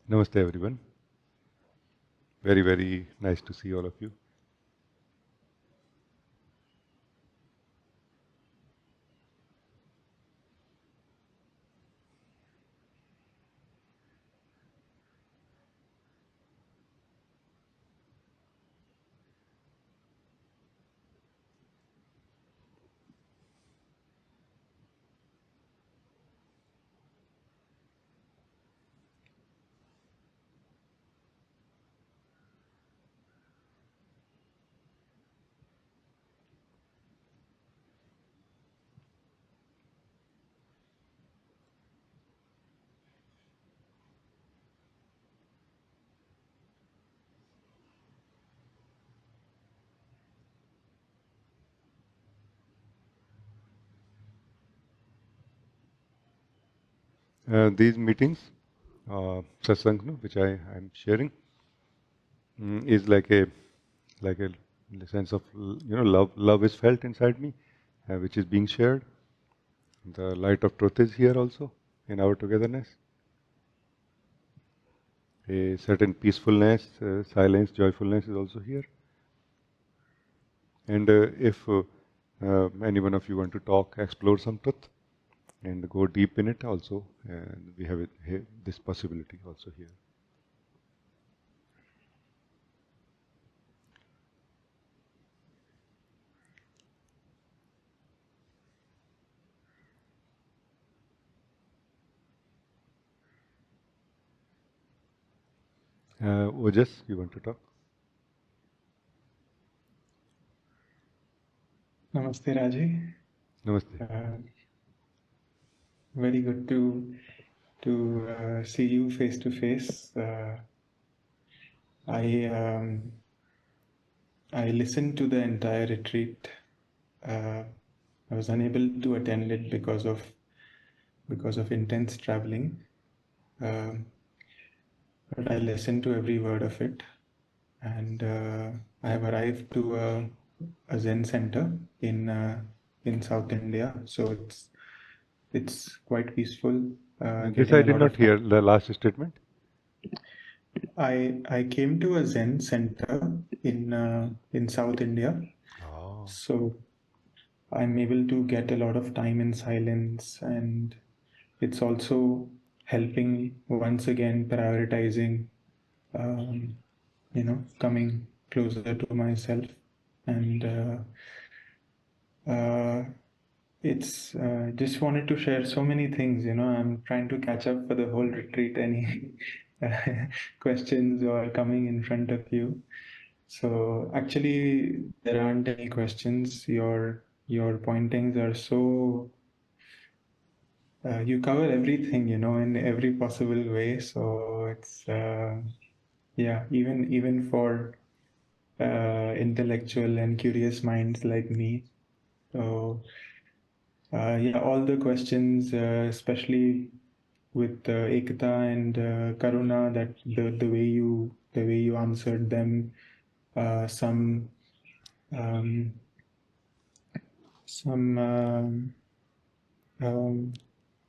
Namaste everyone. Very, very nice to see all of you. These meetings, Satsang, no, which I am sharing, is like a sense of love. Love is felt inside me, which is being shared. The light of truth is here also in our togetherness. A certain peacefulness, silence, joyfulness is also here. And if any one of you want to talk, explore some truth, and go deep in it also, we have this possibility also here. Ojas, you want to talk? Namaste, Rajee. Namaste. Very good to see you face to face. I listened to the entire retreat. I was unable to attend it because of intense traveling, but I listened to every word of it, and I have arrived to a Zen center in South India. So it's quite peaceful. This I Getting a did lot not of time. hear, the last statement. I came to a Zen center in South India, Oh. so I'm able to get a lot of time in silence, and it's also helping once again prioritizing, coming closer to myself, and it's just wanted to share so many things. I'm trying to catch up for the whole retreat. Any questions or coming in front of you? So actually, there aren't any questions. Your pointings are so you cover everything, in every possible way. So it's yeah, even for intellectual and curious minds like me. So yeah, all the questions, especially with Ekta and Karuna, that the way you answered them, some um, some um,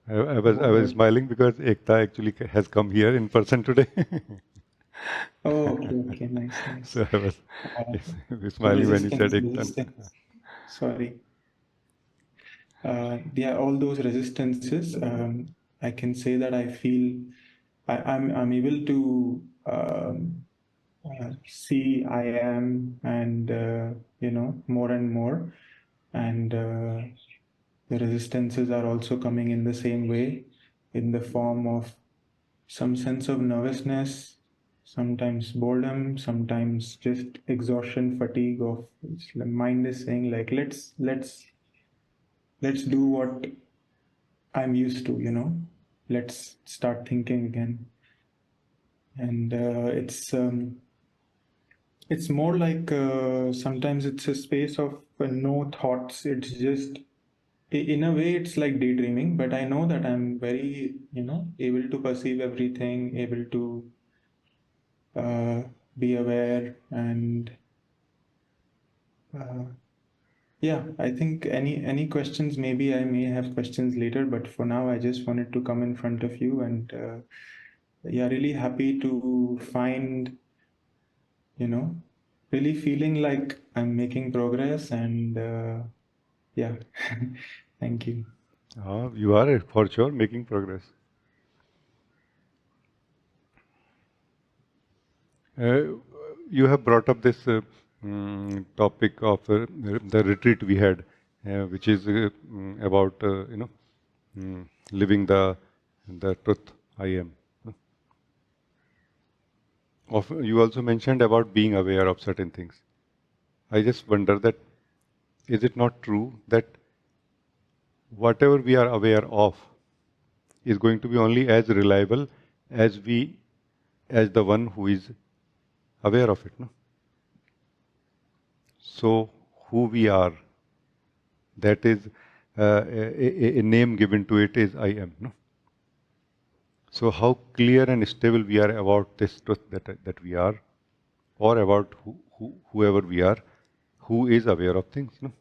I was what? smiling because Ekta actually has come here in person today. Oh, okay, nice, nice. So I was Uh, so smiling when he said Ekta. resistance. Sorry. Yeah, all those resistances. I can say that I feel I'm able to see I am, and more and more, and the resistances are also coming in the same way, in the form of some sense of nervousness, sometimes boredom, sometimes just exhaustion, fatigue of the mind is saying like let's do what I'm used to, let's start thinking again. And it's more like sometimes it's a space of no thoughts. It's just in a way it's like daydreaming, but I know that I'm very, able to perceive everything, able to uh, be aware, and uh, yeah, I think any questions, maybe I may have questions later, but for now I just wanted to come in front of you and yeah, really happy to find, really feeling like I'm making progress, and yeah, thank you. You are for sure making progress. Uh, you have brought up this topic of the retreat we had, which is about living the truth I am. You also mentioned about being aware of certain things. I just wonder that is it not true that whatever we are aware of is going to be only as reliable as the one who is aware of it, no? So who we are, that is a name given to it is I am, no? So how clear and stable we are about this truth that we are, or about whoever we are, who is aware of things, no?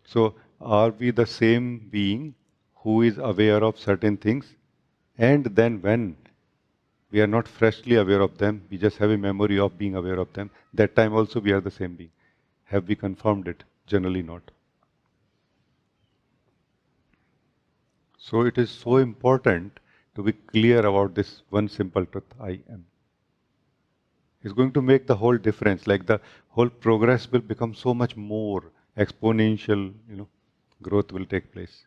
So are we the same being who is aware of certain things, and then when we are not freshly aware of them, we just have a memory of being aware of them, that time also we are the same being. Have we confirmed it? Generally not. So it is so important to be clear about this one simple truth, I am. It's going to make the whole difference. Like the whole progress will become so much more exponential, growth will take place.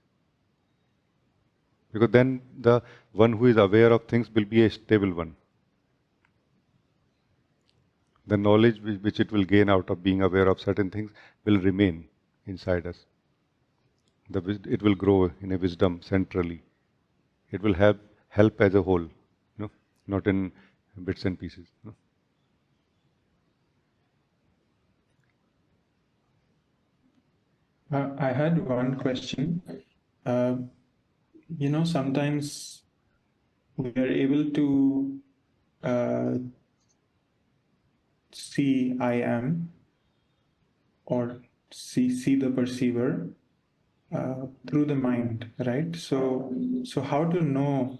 Because then the one who is aware of things will be a stable one. The knowledge which it will gain out of being aware of certain things will remain inside us. It will grow in a wisdom centrally. It will help as a whole, not in bits and pieces. I had one question. Uh, sometimes we are able to uh, see I am, or see the perceiver through the mind, right? So how to know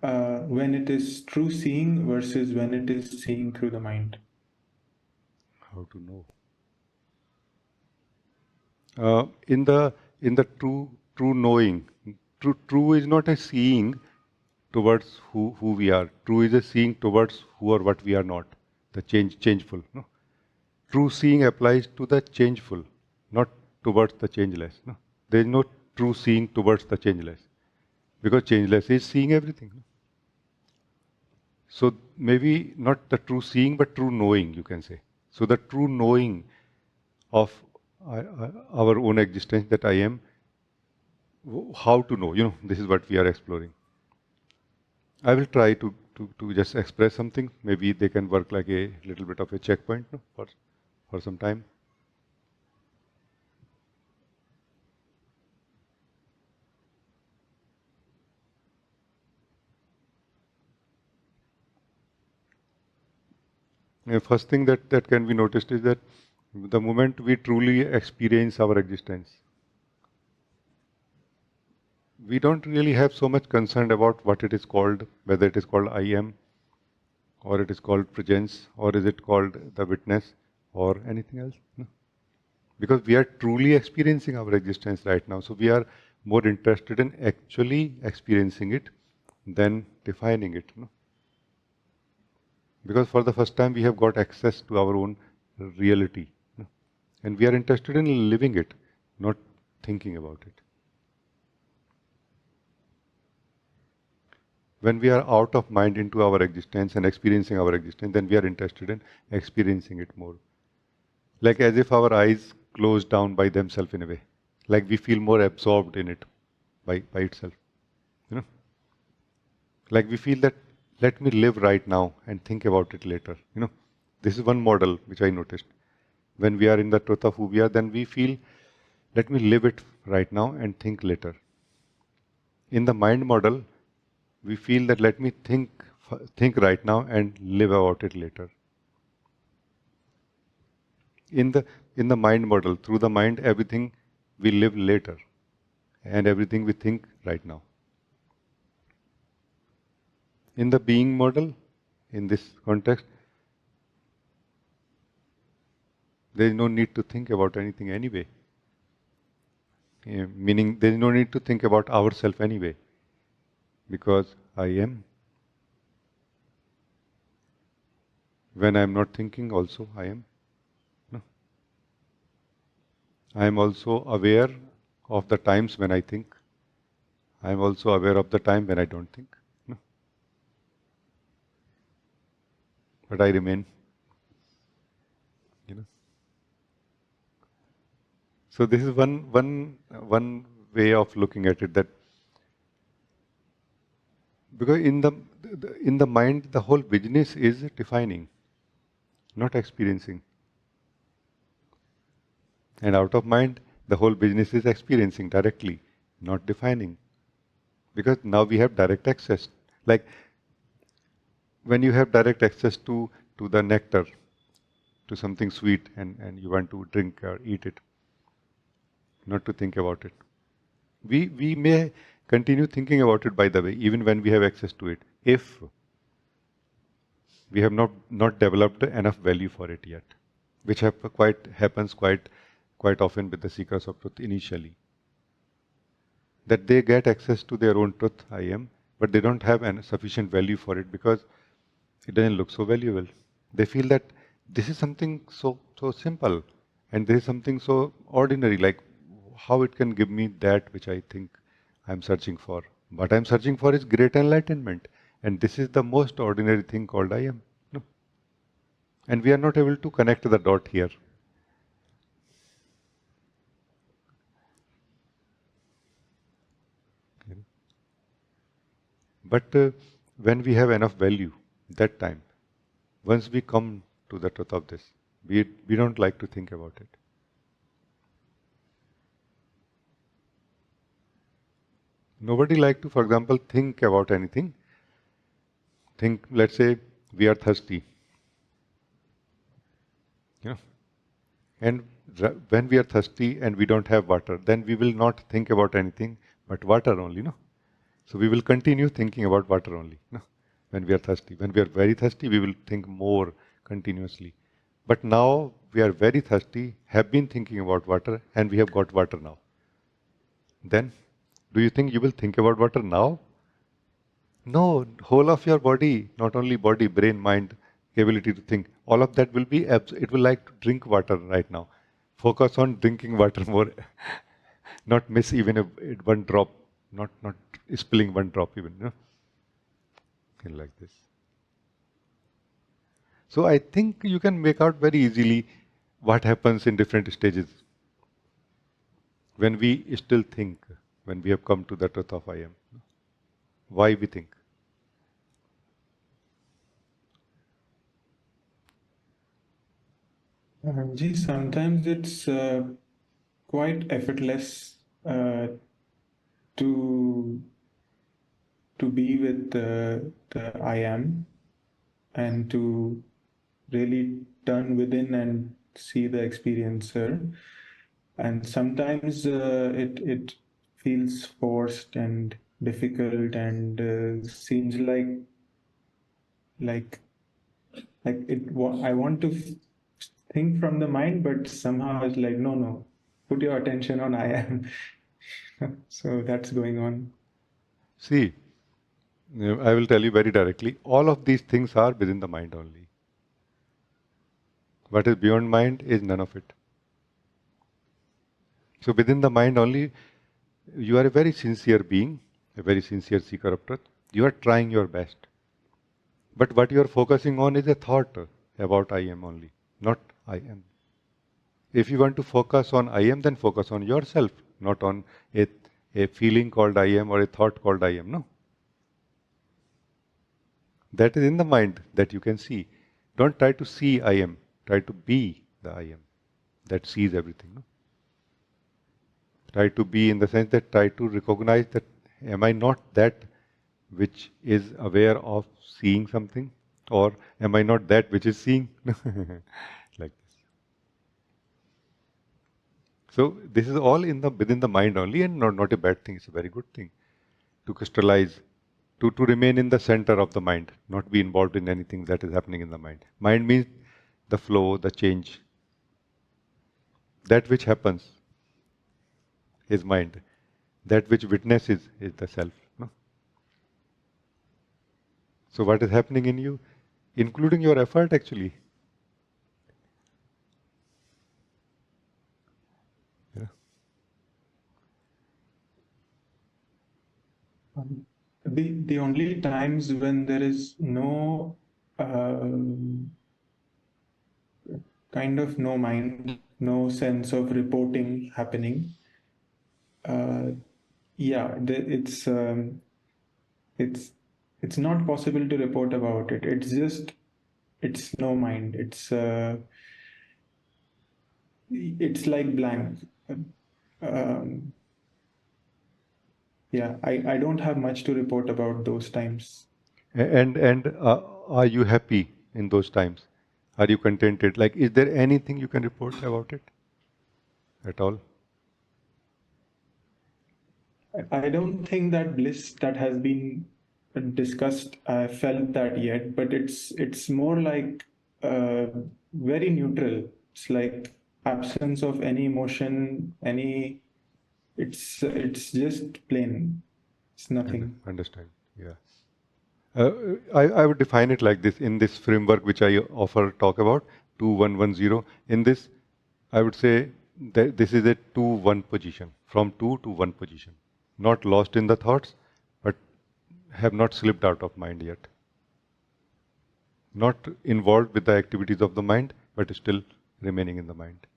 when it is true seeing versus when it is seeing through the mind? How to know? In the true knowing, true is not a seeing towards who we are. True is a seeing towards who or what we are not. The changeful. No? True seeing applies to the changeful, not towards the changeless. No? There is no true seeing towards the changeless, because changeless is seeing everything. No? So maybe not the true seeing, but true knowing, you can say. So the true knowing of our own existence, that I am, how to know, this is what we are exploring. I will try to just express something. Maybe they can work like a little bit of a checkpoint, no, for some time. First thing that can be noticed is that the moment we truly experience our existence, we don't really have so much concern about what it is called, whether it is called I am, or it is called presence, or is it called the witness, or anything else. No? Because we are truly experiencing our existence right now. So we are more interested in actually experiencing it than defining it. No? Because for the first time we have got access to our own reality. No? And we are interested in living it, not thinking about it. When we are out of mind into our existence and experiencing our existence, then we are interested in experiencing it more. Like as if our eyes close down by themselves in a way. Like we feel more absorbed in it by itself. You know? Like we feel that let me live right now and think about it later. This is one model which I noticed. When we are in the truth of who we are, then we feel let me live it right now and think later. In the mind model, we feel that let me think right now and live about it later. In the mind model, through the mind, everything we live later, and everything we think right now. In the being model, in this context, there is no need to think about anything anyway. Meaning there is no need to think about ourselves anyway, because I am. When I am not thinking, also I am. No? I am also aware of the times when I think. I am also aware of the time when I don't think. No? But I remain. You know. So this is one way of looking at it, that because in the mind the whole business is defining, not experiencing. And out of mind, the whole business is experiencing directly, not defining. Because now we have direct access. Like when you have direct access to the nectar, to something sweet, and you want to drink or eat it, not to think about it. We may continue thinking about it, by the way, even when we have access to it, if we have not developed enough value for it yet, which happens quite often with the seekers of truth initially. That they get access to their own truth, I am, but they don't have sufficient value for it because it doesn't look so valuable. They feel that this is something so simple, and there is something so ordinary, like how it can give me that which I think I'm searching for. What I'm searching for is great enlightenment, and this is the most ordinary thing called I am. No? And we are not able to connect the dot here. But when we have enough value, that time, once we come to the truth of this, we don't like to think about it. Nobody like to, for example, think about anything. Think, let's say we are thirsty, you know, and when we are thirsty and we don't have water, then we will not think about anything but water only, no? So we will continue thinking about water only, no? When we are thirsty. When we are very thirsty, we will think more continuously. But now we are very thirsty, have been thinking about water, and we have got water now. Then, do you think you will think about water now? No, whole of your body, not only body, brain, mind, ability to think, all of that will be, it will like to drink water right now. Focus on drinking water more, not miss even one drop, not spilling one drop even, you know, like this. So I think you can make out very easily what happens in different stages when we still think, when we have come to the truth of I am. Why we think. Gee, sometimes it's quite effortless to be with the I am, and to really turn within and see the experiencer. And sometimes it feels forced and difficult, and seems like I want to think from the mind, but somehow it's like, no, put your attention on I am. So that's going on. See, I will tell you very directly, all of these things are within the mind only. What is beyond mind is none of it. So within the mind only, you are a very sincere being, a very sincere seeker of truth. You are trying your best. But what you are focusing on is a thought about I am only, not I am. If you want to focus on I am, then focus on yourself, not on a feeling called I am or a thought called I am. No. That is in the mind that you can see. Don't try to see I am. Try to be the I am that sees everything. No? Try to be in the sense that try to recognize that am I not that which is aware of seeing something, or am I not that which is seeing? Like this. So this is all within the mind only, and not a bad thing. It's a very good thing to crystallize to remain in the center of the mind, not be involved in anything that is happening in the mind. Mind means the flow, the change. That which happens is mind. That which witnesses is the self. No? So what is happening in you, including your effort actually. Yeah. The only times when there is no kind of no mind, no sense of reporting happening. Yeah, it's it's not possible to report about it. It's just it's no mind. It's like blank. Um, yeah, I don't have much to report about those times. And are you happy in those times? Are you contented? Like, is there anything you can report about it at all? I don't think that bliss that has been discussed, I felt that yet, but it's more like uh, very neutral. It's like absence of any emotion, any. It's just plain. It's nothing. Understand? Yeah. I would define it like this in this framework which I offer talk about 2110. In this, I would say that this is a 2-1 position, from 2 to 1 position. Not lost in the thoughts, but have not slipped out of mind yet. Not involved with the activities of the mind, but still remaining in the mind.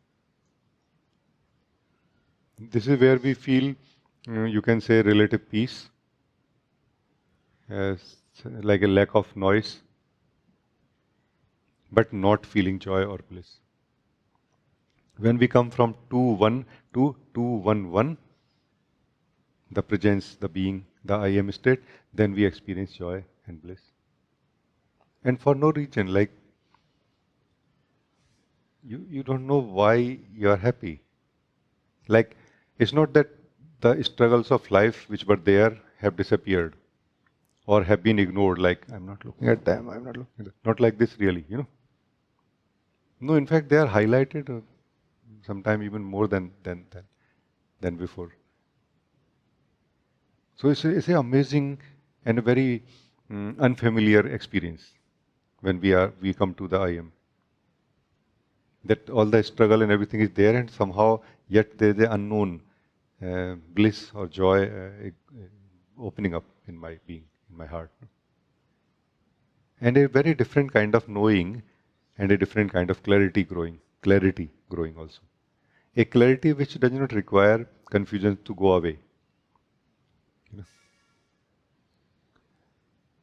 This is where we feel, you can say, relative peace, as like a lack of noise, but not feeling joy or bliss. When we come from 2-1 to 2-1-1, the presence, the being, the I am state, then we experience joy and bliss. And for no reason, like you don't know why you are happy. Like, it's not that the struggles of life which were there have disappeared or have been ignored, like, I'm not looking at them, I'm not looking at them. Not like this, really, No, in fact, they are highlighted sometime even more than before. So it's an amazing and a very unfamiliar experience when we come to the I am. That all the struggle and everything is there, and somehow yet there is an unknown bliss or joy opening up in my being, in my heart, and a very different kind of knowing, and a different kind of clarity growing also. A clarity which does not require confusion to go away.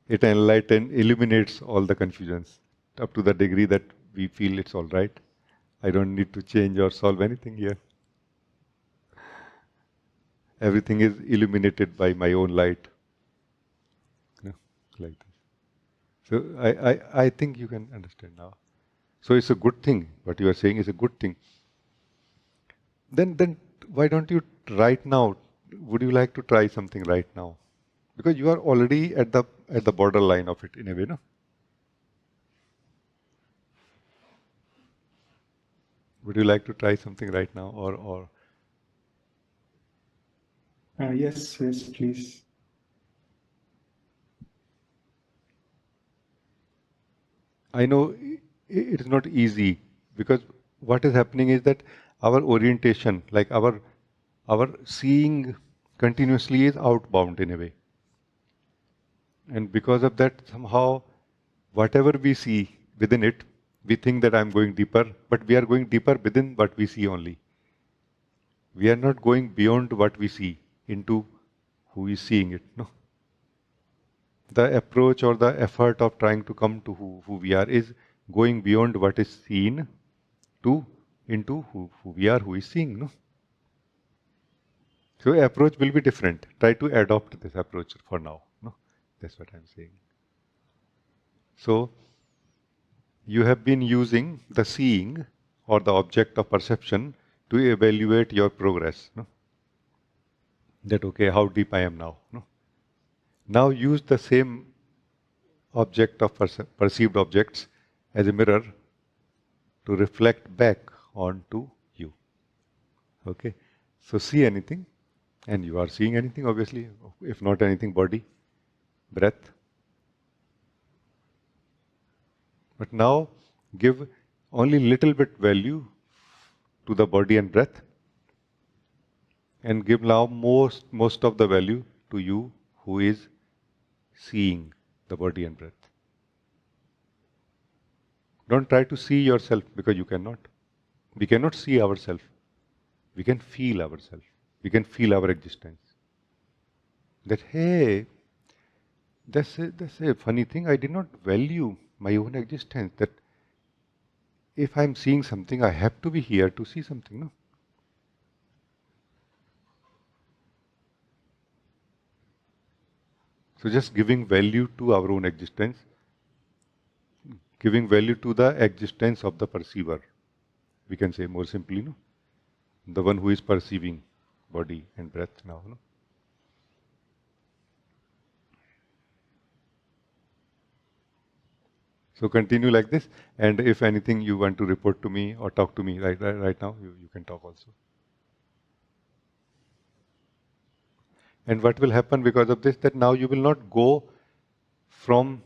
It enlightens, eliminates all the confusions up to the degree that we feel it's all right. I don't need to change or solve anything here. Everything is illuminated by my own light. Like this. So I think you can understand now. So it's a good thing. What you are saying is a good thing. Then why don't you right now? Would you like to try something right now? Because you are already at the borderline of it in a way, no? Would you like to try something right now, or Yes, please. I know it is not easy, because what is happening is that our orientation, like our seeing continuously is outbound in a way. And because of that, somehow, whatever we see within it, we think that I'm going deeper, but we are going deeper within what we see only. We are not going beyond what we see into who is seeing it. No. The approach or the effort of trying to come to who we are is going beyond what is seen to into who we are, who is seeing. No. So approach will be different. Try to adopt this approach for now. No. That's what I'm saying. So you have been using the seeing or the object of perception to evaluate your progress. No? That okay, how deep I am now. No? Now use the same object of perceived objects as a mirror to reflect back onto you. Okay? So see anything, and you are seeing anything, obviously. If not anything, body, breath. But now give only little bit value to the body and breath, and give now most of the value to you who is seeing the body and breath. Don't try to see yourself, because you cannot. We cannot see ourselves. We can feel ourselves. We can feel our existence. That, hey, that's a funny thing. I did not value my own existence. That if I'm seeing something, I have to be here to see something. No? So just giving value to our own existence, giving value to the existence of the perceiver. We can say more simply, no? The one who is perceiving body and breath now. No? So continue like this, and if anything you want to report to me or talk to me right now, you can talk also. And what will happen because of this, that now you will not go from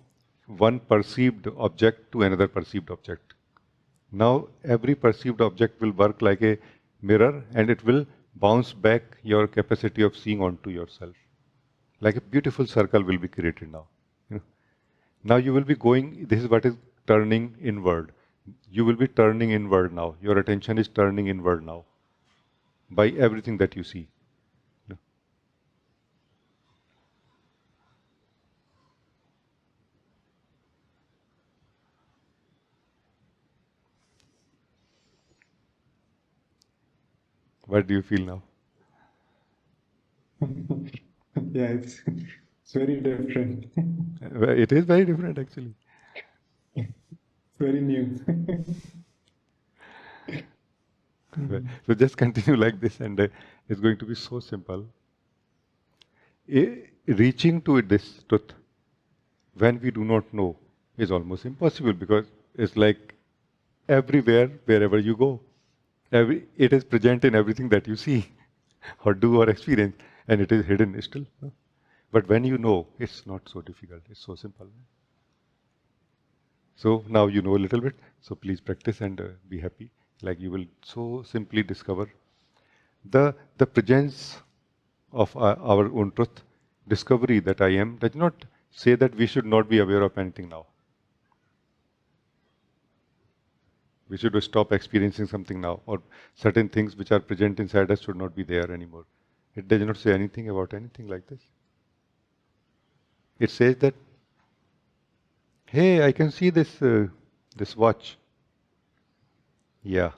one perceived object to another perceived object. Now every perceived object will work like a mirror, and it will bounce back your capacity of seeing onto yourself. Like a beautiful circle will be created now. You know? Now you will be going, this is what is turning inward. You will be turning inward now. Your attention is turning inward now by everything that you see. What do you feel now? Yeah, it's very different. It is very different actually. It's very new. So just continue like this, and it's going to be so simple. Reaching to this truth when we do not know is almost impossible, because it's like everywhere, wherever you go. It is present in everything that you see or do or experience, and it is hidden still. No? But when you know, it's not so difficult, it's so simple. So now you know a little bit, so please practice and be happy. Like you will so simply discover the presence of our own truth. Discovery that I am does not say that we should not be aware of anything now. We should stop experiencing something now, or certain things which are present inside us should not be there anymore. It does not say anything about anything like this. It says that, hey, I can see this watch. Yeah.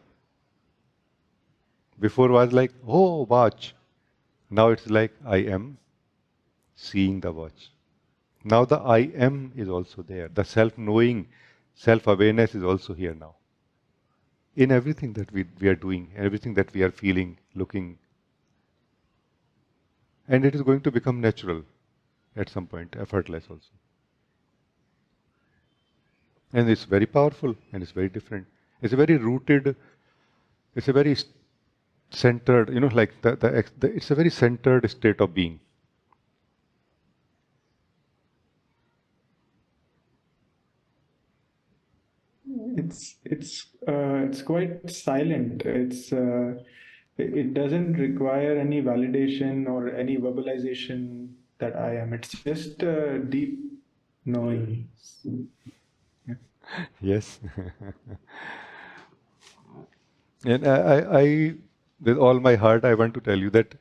Before was like, oh, watch. Now it's like, I am seeing the watch. Now the I am is also there. The self-knowing, self-awareness is also here now. In everything that we are doing, everything that we are feeling, looking. And it is going to become natural at some point, effortless also. And it's very powerful and it's very different. It's a very rooted, it's a very centered, like it's a very centered state of being. It's quite silent. It doesn't require any validation or any verbalization that I am. It's just a deep knowing. Yeah. Yes. And with all my heart, I want to tell you that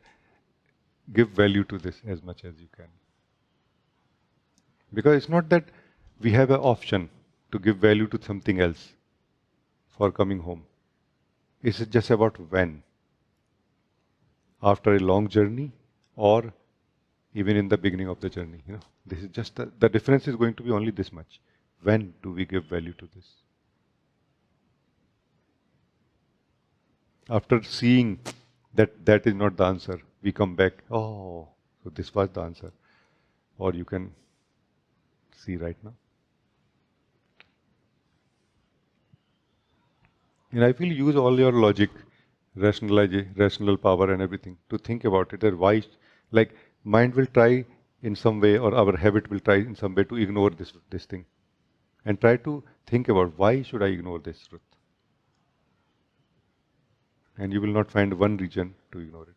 give value to this as much as you can. Because it's not that we have an option to give value to something else for coming home. It's just about when. After a long journey, or even in the beginning of the journey. This is just the difference is going to be only this much. When do we give value to this? After seeing that that is not the answer, we come back, oh, so this was the answer. or you can see right now. And I will use all your logic, rational power and everything to think about it. That why, like mind will try in some way, or our habit will try in some way to ignore this thing, and try to think about why should I ignore this truth, and you will not find one reason to ignore it.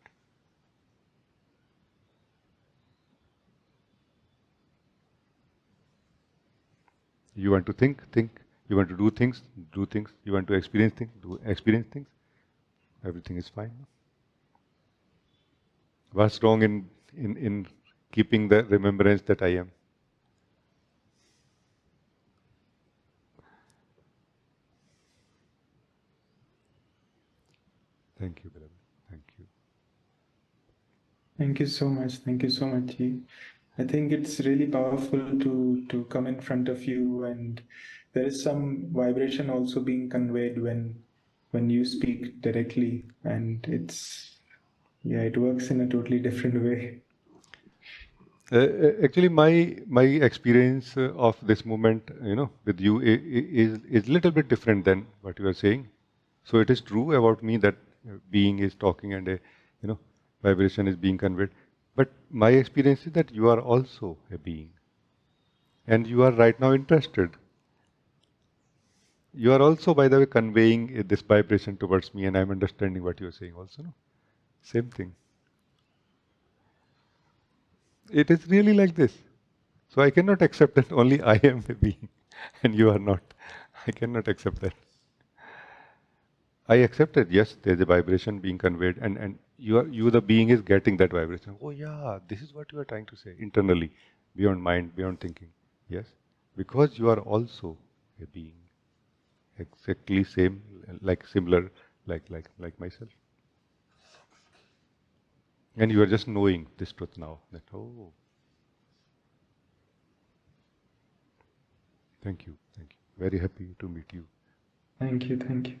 You want to think. You want to do things, do things. You want to experience things, experience things. Everything is fine. What's wrong in keeping the remembrance that I am? Thank you, beloved. Thank you. Thank you so much. Thank you so much, Ji. I think it's really powerful to come in front of you, and there is some vibration also being conveyed when you speak directly, and it works in a totally different way. Actually, my experience of this moment, with you is little bit different than what you are saying. So it is true about me that being is talking and a vibration is being conveyed. But my experience is that you are also a being, and you are right now interested. You are also, by the way, conveying this vibration towards me, and I'm understanding what you are saying also. No? Same thing. It is really like this. So I cannot accept that only I am a being and you are not. I cannot accept that. I accept that yes, there's a vibration being conveyed, and you the being is getting that vibration. Oh yeah, this is what you are trying to say internally, beyond mind, beyond thinking. Yes. Because you are also a being. Exactly same, like similar, like myself. And you are just knowing this truth now. That oh, thank you, thank you. Very happy to meet you. Thank you. Thank you.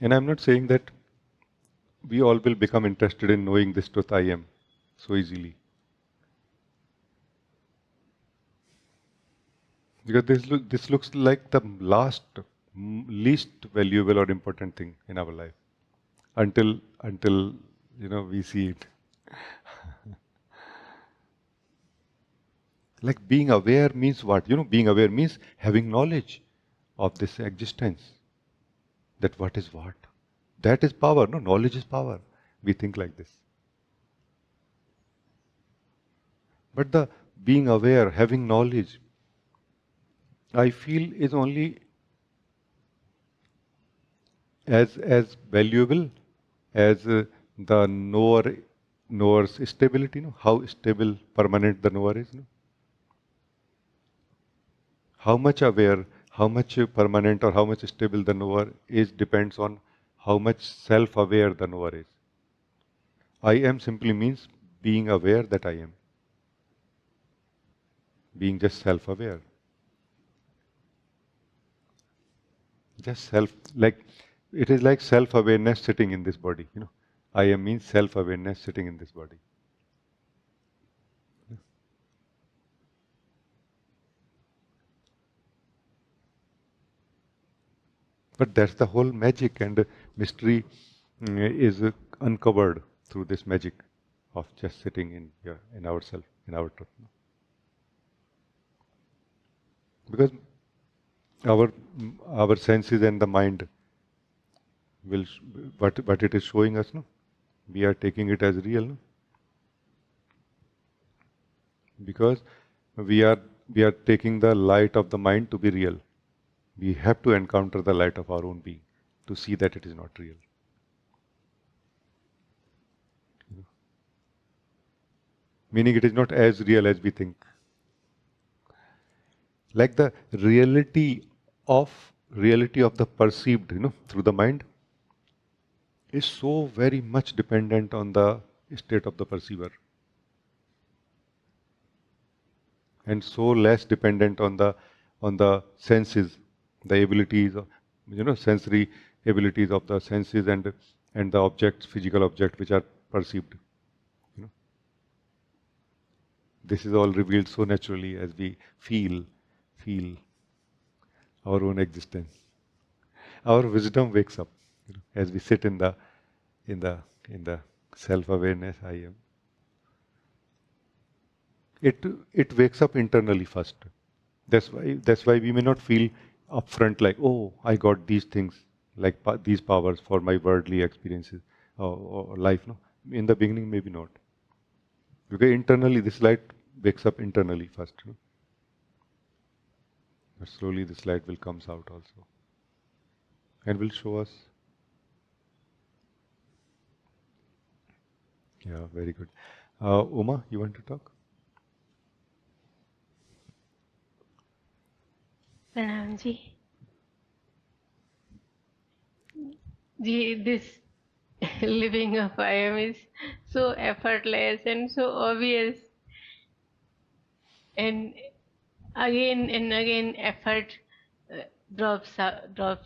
And I'm not saying that we all will become interested in knowing this truth I am so easily. Because this looks like the least valuable or important thing in our life until we see it. Like being aware means what? Being aware means having knowledge of this existence. That what is what? That is power. No, knowledge is power. We think like this. But the being aware, having knowledge, I feel is only as valuable as the knower's stability. How stable, permanent the knower is. How much aware, how much permanent, or how much stable the knower is depends on how much self-aware the knower is. I am simply means being aware that I am, being just self-aware, just like it is like self-awareness sitting in this body. I am means self-awareness sitting in this body. But that's the whole magic and mystery is uncovered through this magic of just sitting in ourself, in our truth. Because our our senses and the mind will what it is showing us. No, we are taking it as real. No? Because we are we are taking the light of the mind to be real. We have to encounter the light of our own being to see that it is not real. Meaning it is not as real as we think. Like the reality of the perceived, through the mind is so very much dependent on the state of the perceiver, and so less dependent on the senses, the abilities of, sensory abilities of the senses and the objects, physical objects which are perceived. You know, this is all revealed so naturally as we feel our own existence. Our wisdom wakes up, as we sit in the in the self-awareness. I am. It wakes up internally first. That's why we may not feel upfront like, oh, I got these things, like these powers for my worldly experiences or life. No, in the beginning maybe not, because internally this light wakes up internally first. But slowly this light will comes out also and will show us. Yeah, very good. Uma, you want to talk? Pranam ji. Ji, this living of I am is so effortless and so obvious. And again effort drops, subtle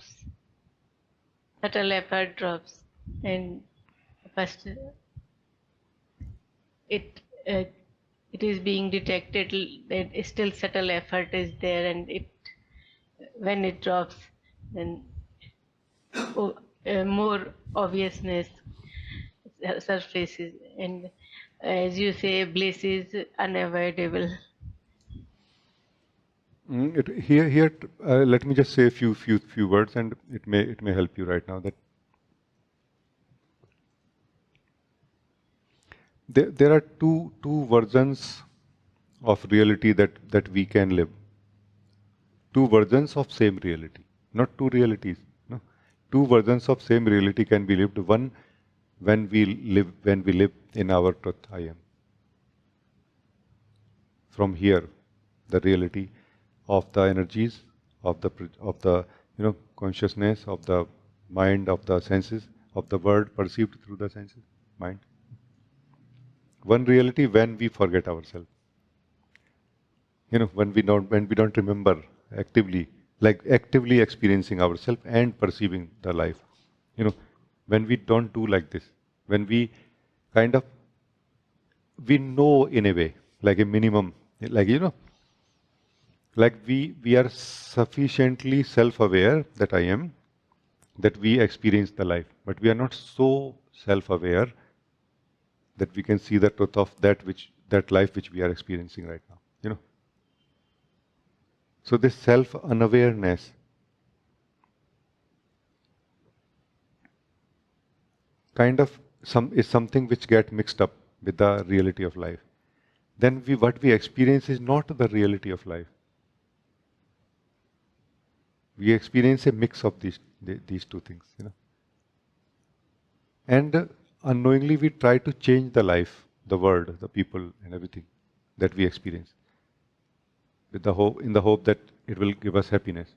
effort drops. And first it it is being detected that still subtle effort is there, and it when it drops, then more obviousness surfaces, and as you say, bliss is unavoidable. Let me just say a few words, and it may help you right now. That there are two versions of reality that we can live. Two versions of same reality, not two realities. No, two versions of same reality can be lived. One when we live in our truth. I am. From here, the reality of the energies of the consciousness of the mind, of the senses, of the world perceived through the senses, mind. One reality when we forget ourselves. When we don't remember actively, like actively experiencing ourselves and perceiving the life. You know, when we don't do like this, when we kind of we know in a way, like a minimum, like like we are sufficiently self-aware that I am, that we experience the life, but we are not so self-aware that we can see the truth of that life which we are experiencing right now. So this self-unawareness kind of is something which get mixed up with the reality of life. Then what we experience is not the reality of life. We experience a mix of these two things. And unknowingly we try to change the life, the world, the people, and everything that we experience, with the hope, in the hope that it will give us happiness.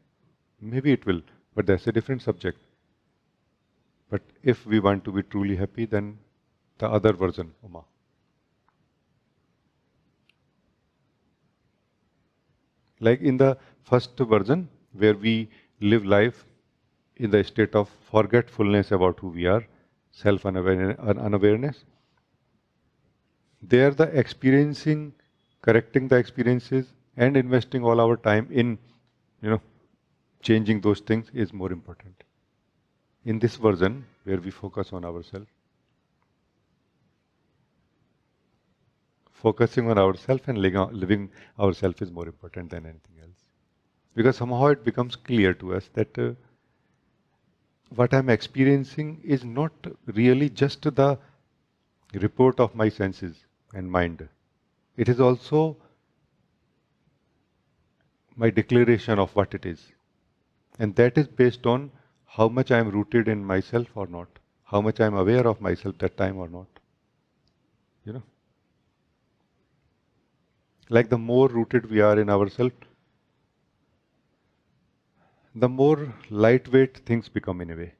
Maybe it will, but that's a different subject. But if we want to be truly happy, then the other version, Uma. Like in the first version, where we live life in the state of forgetfulness about who we are, self-unawareness, there the experiencing, correcting the experiences, and investing all our time in, changing those things is more important. In this version, where we focus on ourselves, focusing on ourselves and living ourselves is more important than anything else. Because somehow it becomes clear to us that what I'm experiencing is not really just the report of my senses and mind. It is also my declaration of what it is. And that is based on how much I am rooted in myself or not, how much I am aware of myself that time or not. Like the more rooted we are in ourselves, the more lightweight things become in a way.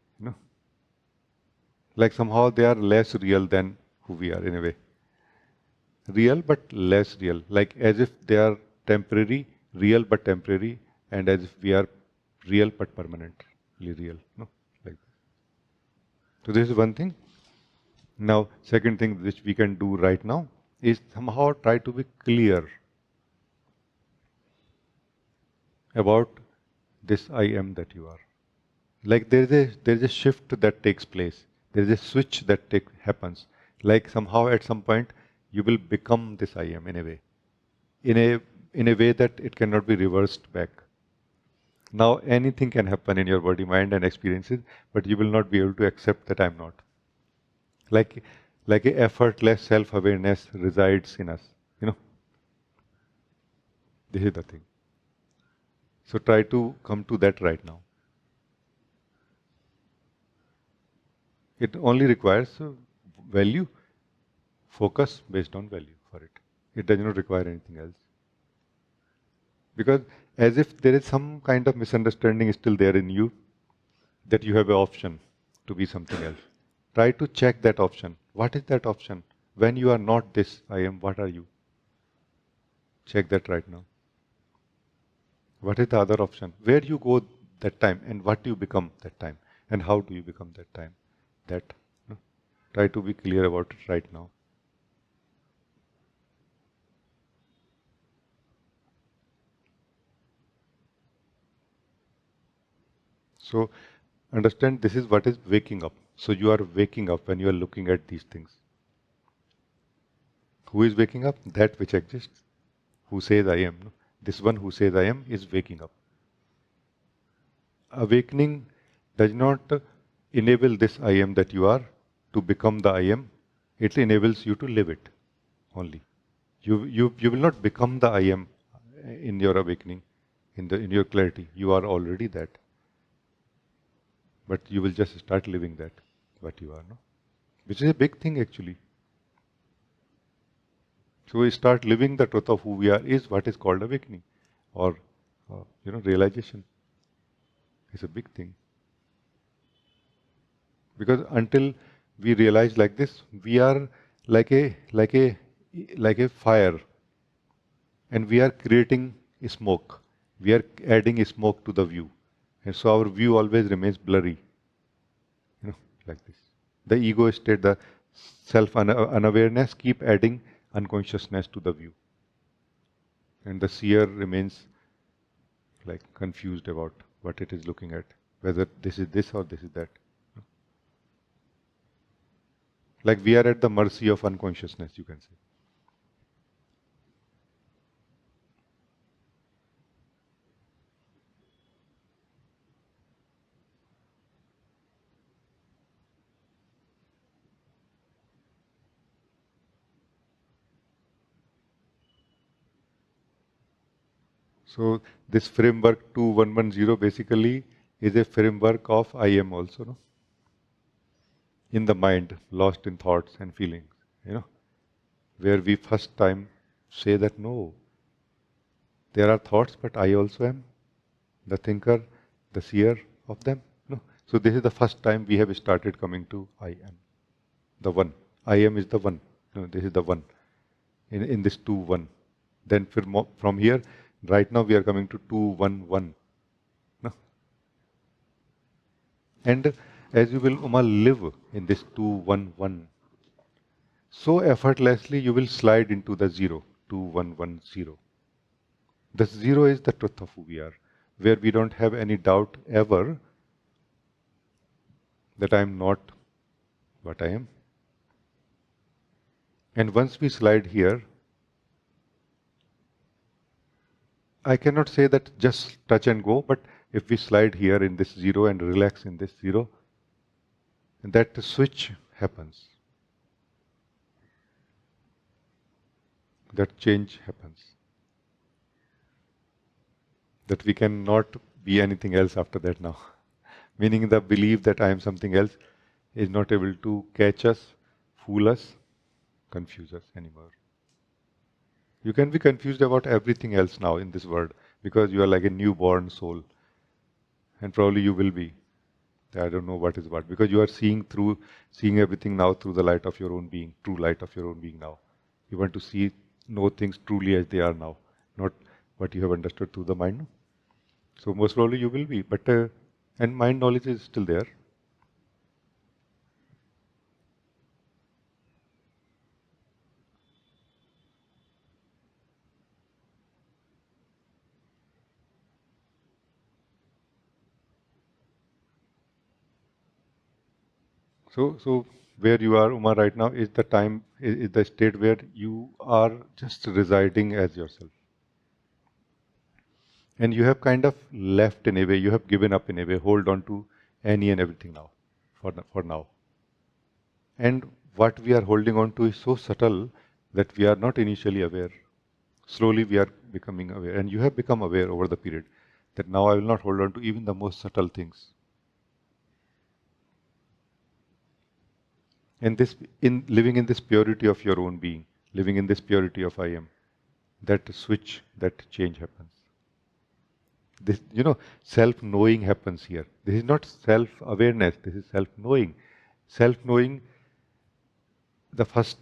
Like somehow they are less real than who we are in a way. Real but less real. Like as if they are temporary, real but temporary, and as if we are real but permanently real. No, like this. So this is one thing. Now, second thing which we can do right now is somehow try to be clear about this I am that you are. Like there is a shift that takes place. There is a switch that happens. Like somehow at some point you will become this I am in a way, in a in a way that it cannot be reversed back. Now anything can happen in your body, mind, and experiences, but you will not be able to accept that I'm not. Like like a effortless self-awareness resides in us. You know, this is the thing. So try to come to that right now. It only requires value, focus based on value for it. It does not require anything else. Because as if there is some kind of misunderstanding still there in you that you have an option to be something else. Try to check that option. What is that option? When you are not this, I am, what are you? Check that right now. What is the other option? Where you go that time and what do you become that time? And how do you become that time? That. No? Try to be clear about it right now. So understand this is what is waking up. So you are waking up when you are looking at these things. Who is waking up? That which exists. Who says I am. No? This one who says I am is waking up. Awakening does not enable this I am that you are to become the I am. It enables you to live it only. You will not become the I am in your awakening, in your clarity. You are already that. But you will just start living that, what you are, no? Which is a big thing actually. So we start living the truth of who we are is what is called awakening, or realization. It's a big thing. Because until we realize like this, we are like a fire, and we are creating smoke. We are adding smoke to the view, and so our view always remains blurry. Like this. The ego state, the self-unawareness, keep adding unconsciousness to the view. And the seer remains like confused about what it is looking at, whether this is this or this is that. Like we are at the mercy of unconsciousness, you can say. So this framework 2110 basically is a framework of I am also, no? In the mind, lost in thoughts and feelings, where we first time say that no, there are thoughts, but I also am the thinker, the seer of them. No. So this is the first time we have started coming to I am, the one. I am is the one. No, this is the one. In this 2-1. Then from here, right now we are coming to 2-1-1. No? And as you will, Uma, live in this 2-1-1, so effortlessly you will slide into the 0, 2-1-1-0. The 0 is the truth of who we are, where we don't have any doubt ever that I am not what I am. And once we slide here, I cannot say that just touch and go, but if we slide here in this 0 and relax in this 0, that switch happens. That change happens. That we cannot be anything else after that now. Meaning the belief that I am something else is not able to catch us, fool us, confuse us anymore. You can be confused about everything else now in this world because you are like a newborn soul. And probably you will be. I don't know what is what. Because you are seeing everything now through the light of your own being, true light of your own being now. You want to know things truly as they are now, not what you have understood through the mind. So most probably you will be, but and mind knowledge is still there. So where you are, Uma, right now is the time, is the state where you are just residing as yourself. And you have kind of left in a way, you have given up in a way, hold on to any and everything now, for now. And what we are holding on to is so subtle that we are not initially aware. Slowly we are becoming aware. And you have become aware over the period that now I will not hold on to even the most subtle things. And this, in living in this purity of your own being, living in this purity of I am, that switch, that change happens. This, self-knowing happens here. This is not self-awareness, this is self-knowing. Self-knowing, the first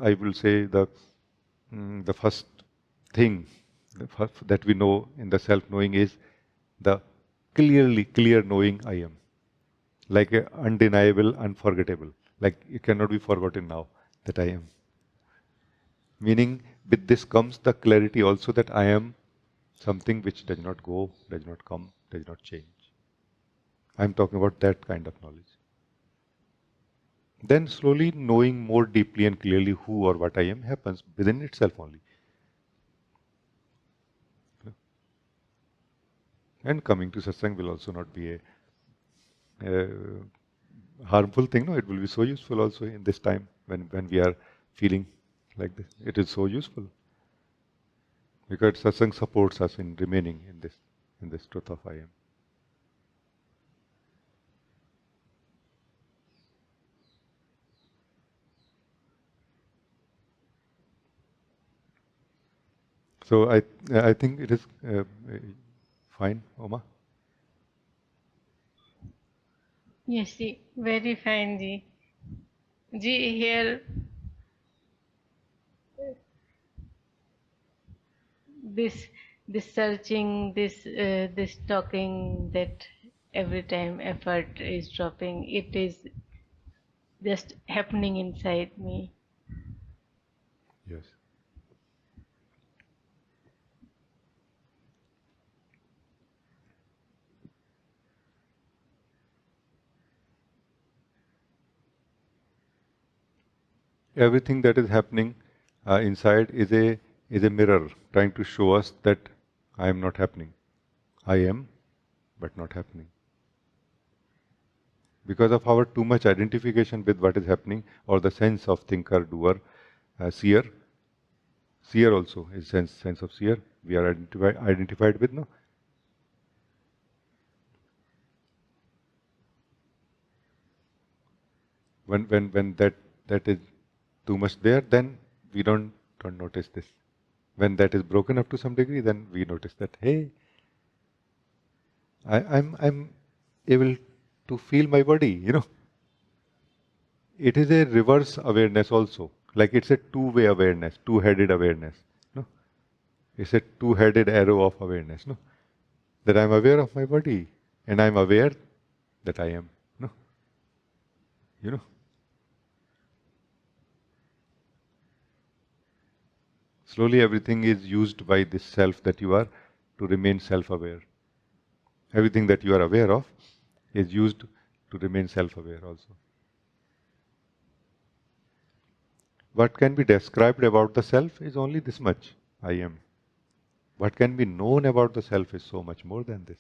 I will say, the first thing that we know in the self-knowing is the clear knowing I am. Like a undeniable, unforgettable. Like it cannot be forgotten now that I am. Meaning, with this comes the clarity also that I am something which does not go, does not come, does not change. I'm talking about that kind of knowledge. Then slowly knowing more deeply and clearly who or what I am happens within itself only. And coming to satsang will also not be a harmful thing. No, it will be so useful also in this time when we are feeling like this. It is so useful because satsang supports us in remaining in this truth of I am. So I think it is fine, Oma. Yes, ji, very fine, ji. Ji, here this this searching, this talking, that every time effort is dropping, it is just happening inside me. Yes. Everything that is happening inside is a mirror trying to show us that I am not happening. I am, but not happening. Because of our too much identification with what is happening, or the sense of thinker, doer, seer. Seer also is sense of seer. We are identified with, no. When that is too much there, then we don't notice this. When that is broken up to some degree, then we notice that, hey, I'm able to feel my body. It is a reverse awareness also. Like it's a two-way awareness, two-headed awareness. No? It's a two-headed arrow of awareness. No? That I'm aware of my body and I'm aware that I am. No? You know. Slowly everything is used by this self that you are to remain self-aware. Everything that you are aware of is used to remain self-aware also. What can be described about the self is only this much, I am. What can be known about the self is so much more than this.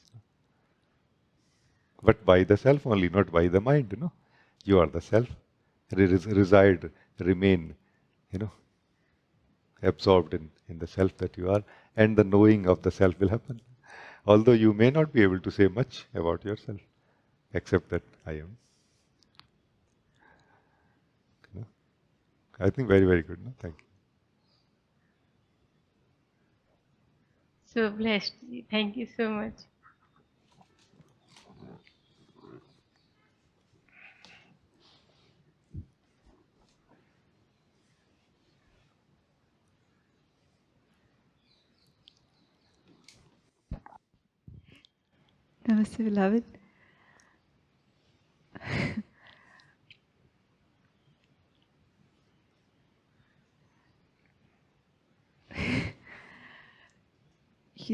But by the self only, not by the mind, You are the self. Reside, remain, you know, absorbed in the self that you are, and the knowing of the self will happen. Although you may not be able to say much about yourself, except that I am. You know. I think very, very good. No? Thank you. So blessed, ji. Thank you so much. Namaste, beloved.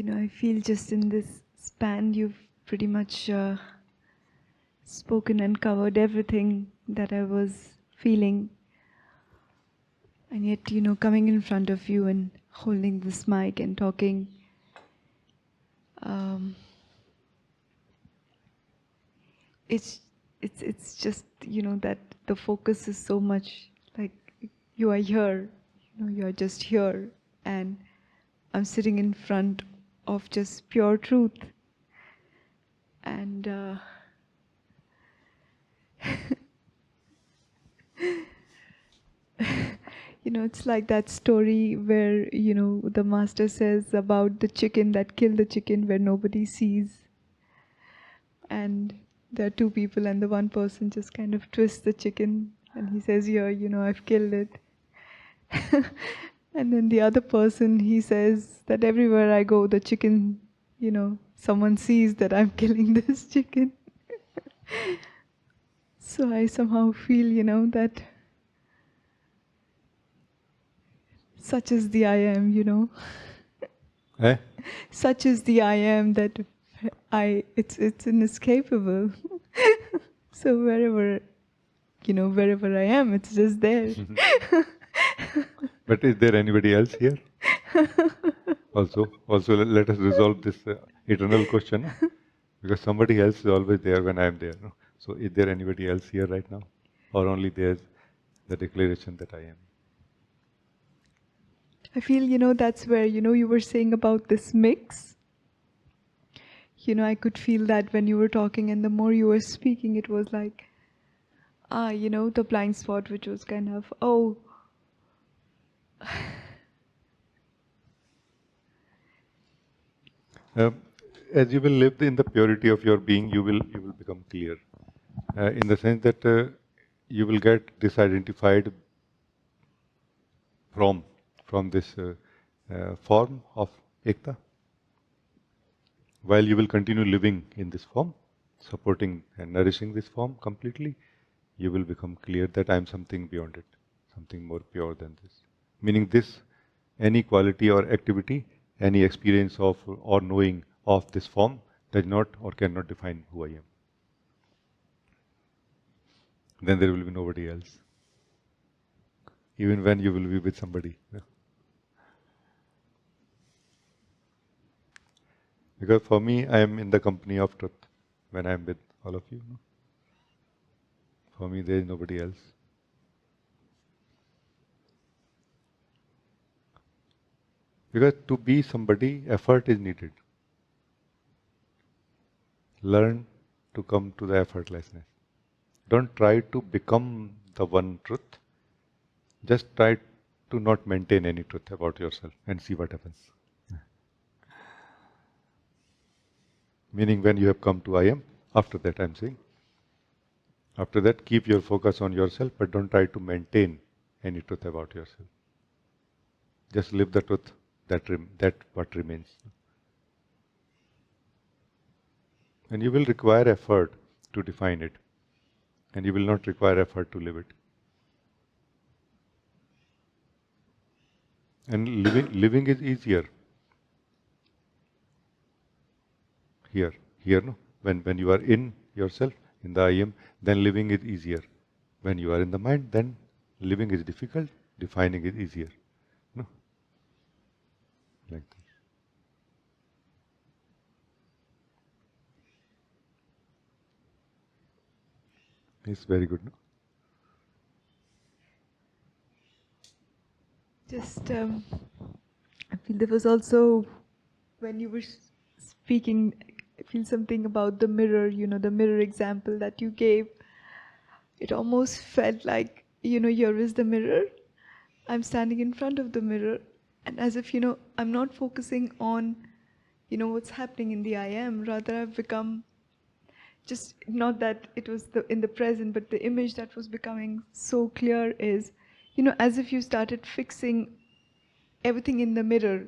I feel just in this span you've pretty much spoken and covered everything that I was feeling. And yet, coming in front of you and holding this mic and talking, it's just, that the focus is so much like you are here, you are just here, and I'm sitting in front of just pure truth. And it's like that story where, the master says about the chicken that killed the chicken where nobody sees. And there are two people and the one person just kind of twists the chicken and he says, yeah, I've killed it. And then the other person, he says that everywhere I go, the chicken, someone sees that I'm killing this chicken. So I somehow feel, that such is the I am, Eh? Such is the I am that it's inescapable. So wherever I am, it's just there. But is there anybody else here? Also, let us resolve this eternal question, no? Because somebody else is always there when I am there. No? So is there anybody else here right now? Or only there's the declaration that I am? I feel, that's where, you were saying about this mix. I could feel that when you were talking, and the more you were speaking, it was like, the blind spot, which was kind of, As you will live in the purity of your being, you will become clear. In the sense that you will get disidentified from this form of ekta, while you will continue living in this form, supporting and nourishing this form completely. You will become clear that I am something beyond it, something more pure than this. Meaning this, any quality or activity, any experience of or knowing of this form does not or cannot define who I am. Then there will be nobody else. Even when you will be with somebody. Yeah. Because for me, I am in the company of truth when I am with all of you. No? For me, there is nobody else. Because to be somebody, effort is needed. Learn to come to the effortlessness. Don't try to become the one truth. Just try to not maintain any truth about yourself and see what happens. Meaning when you have come to I am, after that I'm saying, after that keep your focus on yourself, but don't try to maintain any truth about yourself. Just live the truth that what remains. And you will require effort to define it. And you will not require effort to live it. And living is easier. Here, no? When you are in yourself, in the I am, then living is easier. When you are in the mind, then living is difficult, defining is easier. No? Like this. It's very good, no? just, I feel there was also, when you were speaking, I feel something about the mirror, the mirror example that you gave. It almost felt like, here is the mirror. I'm standing in front of the mirror, and as if, I'm not focusing on, what's happening in the I am. Rather, I've become just, not that it was in the present, but the image that was becoming so clear is, as if you started fixing everything in the mirror.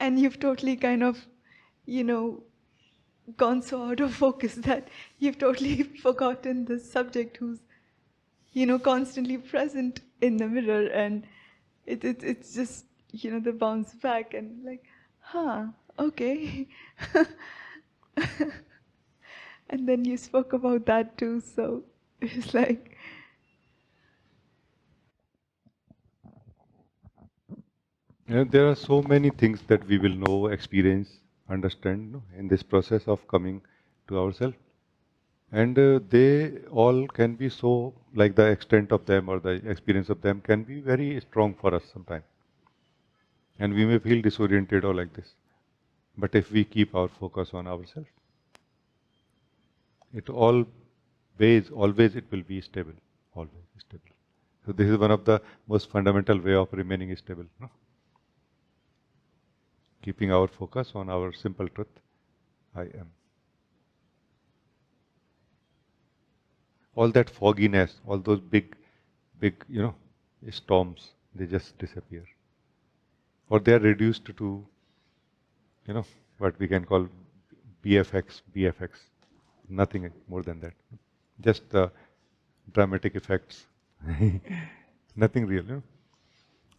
And you've totally kind of, gone so out of focus that you've totally forgotten the subject who's, constantly present in the mirror, and it's just, the bounce back and like, okay. And then you spoke about that too, so it's like, There are so many things that we will know, experience, understand, in this process of coming to ourselves. And they all can be so, like the extent of them or the experience of them can be very strong for us sometimes. And we may feel disoriented or like this. But if we keep our focus on ourselves, it always it will be stable. Always stable. So this is one of the most fundamental way of remaining stable. No? Keeping our focus on our simple truth, I am. All that fogginess, all those big, storms, they just disappear. Or they are reduced to, what we can call BFX. Nothing more than that. Just the dramatic effects. Nothing real.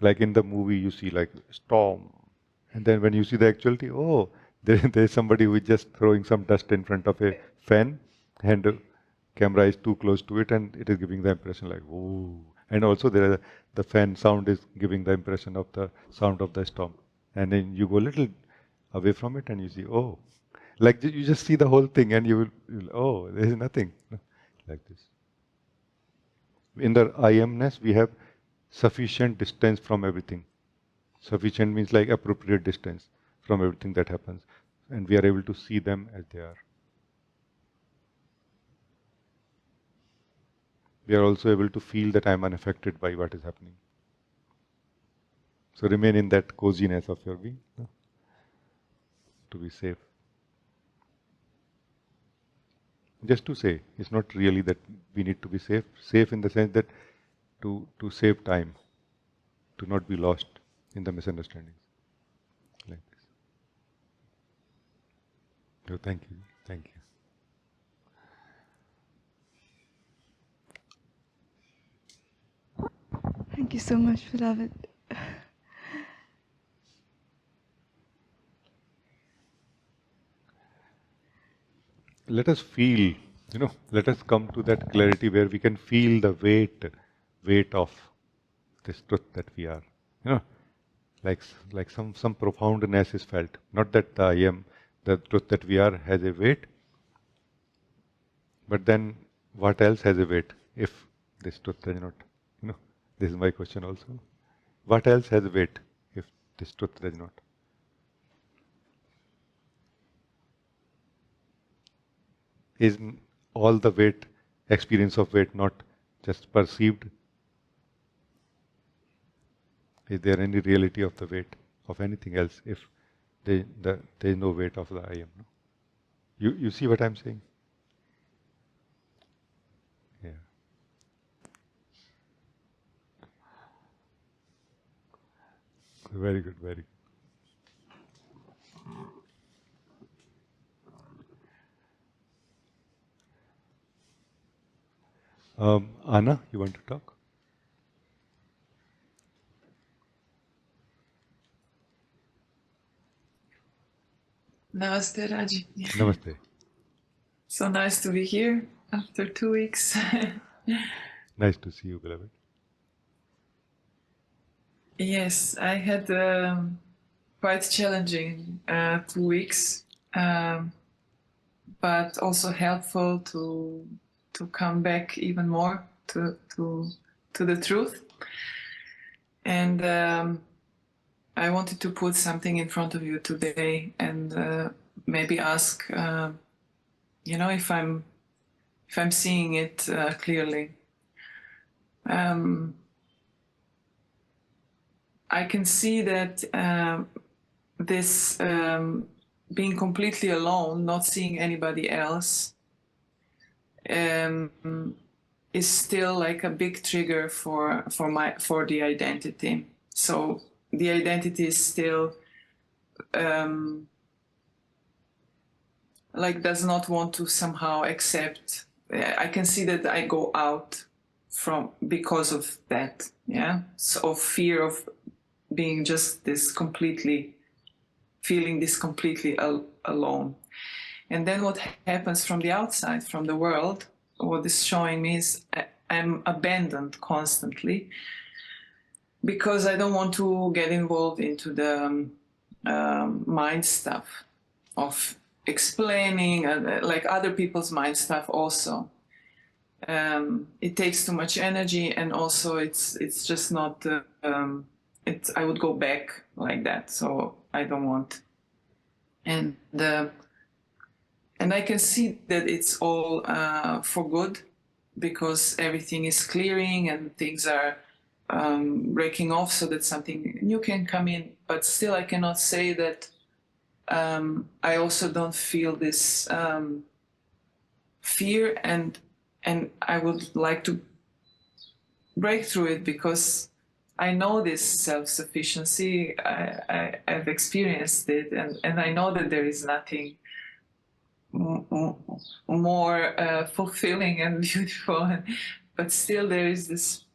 Like in the movie, you see like storm, and then when you see the actuality, oh, there's somebody who is just throwing some dust in front of a fan, and the camera is too close to it, and it is giving the impression like, oh. And also the fan sound is giving the impression of the sound of the storm. And then you go a little away from it, and you see, oh, like you just see the whole thing, and you'll oh, there is nothing like this. In the I amness, we have sufficient distance from everything. Sufficient means like appropriate distance from everything that happens, and we are able to see them as they are. We are also able to feel that I am unaffected by what is happening. So remain in that coziness of your being, to be safe. Just to say, it's not really that we need to be safe. Safe in the sense that to save time, to not be lost in the misunderstandings. Like this. So thank you. Thank you. thank you so much, beloved. Let us feel, let us come to that clarity where we can feel the weight of this truth that we are. Like some profoundness is felt. Not that the I am, the truth that we are has a weight, but then what else has a weight if this truth does not? This is my question also. What else has a weight if this truth does not? Is all the weight, experience of weight, not just perceived? Is there any reality of the weight of anything else if there is no weight of the I am? No? You see what I'm saying? Yeah. Very good, very good. Anna, you want to talk? Namaste, Rajee. Namaste. So nice to be here after 2 weeks. Nice to see you, beloved. Yes, I had quite challenging 2 weeks, but also helpful to come back even more to the truth. And I wanted to put something in front of you today and maybe ask, if I'm seeing it clearly. I can see that this being completely alone, not seeing anybody else, is still like a big trigger for the identity. So the identity is still like does not want to somehow accept. I can see that I go out from because of that, yeah, so of fear of being just this completely, feeling this completely alone. And then what happens from the outside, from the world, what is showing me is I'm abandoned constantly because I don't want to get involved into the mind stuff of explaining, like other people's mind stuff also. It takes too much energy, and also it's just not. I would go back like that, so I don't want. And I can see that it's all for good, because everything is clearing and things are breaking off so that something new can come in. But still, I cannot say that I also don't feel this fear, and I would like to break through it, because I know this self-sufficiency. I've experienced it, and I know that there is nothing more fulfilling and beautiful, but still there is this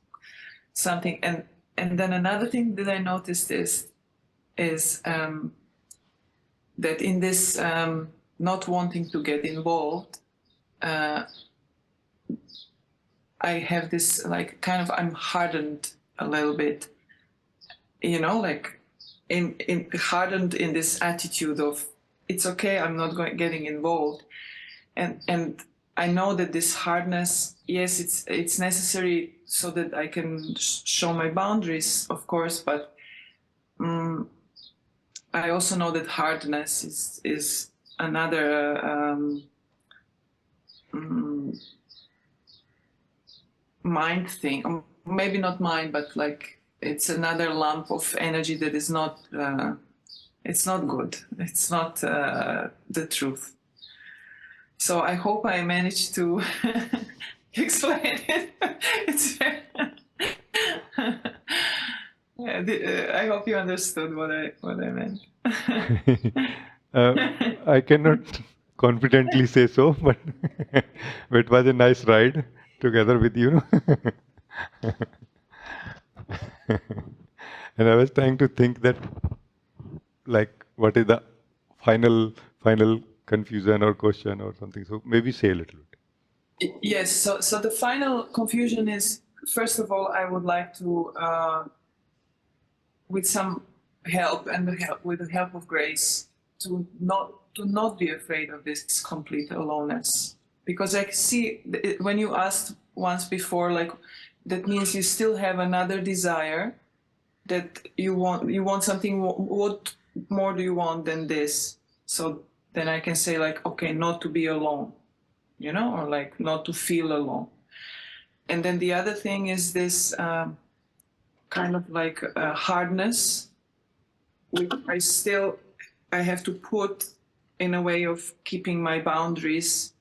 something. And then another thing that I noticed is that in this not wanting to get involved, I have this like kind of, I'm hardened a little bit, like in hardened in this attitude of it's okay, I'm not getting involved. And I know that this hardness, yes, it's necessary so that I can show my boundaries, of course, but I also know that hardness is another mind thing. Maybe not mind, but like it's another lump of energy that is not. It's not good. It's not the truth. So I hope I managed to explain it. I hope you understood what I meant. I cannot confidently say so, but it was a nice ride together with you. And I was trying to think that, like, what is the final confusion or question or something. So maybe say a little bit. Yes. So the final confusion is, first of all, I would like to, with some help and with the help of grace, to not be afraid of this complete aloneness, because I see when you asked once before, like that means you still have another desire, that you want something. What more do you want than this? So then I can say like, okay, not to be alone, or like not to feel alone. And then the other thing is this kind of like hardness, which I have to put in a way of keeping my boundaries,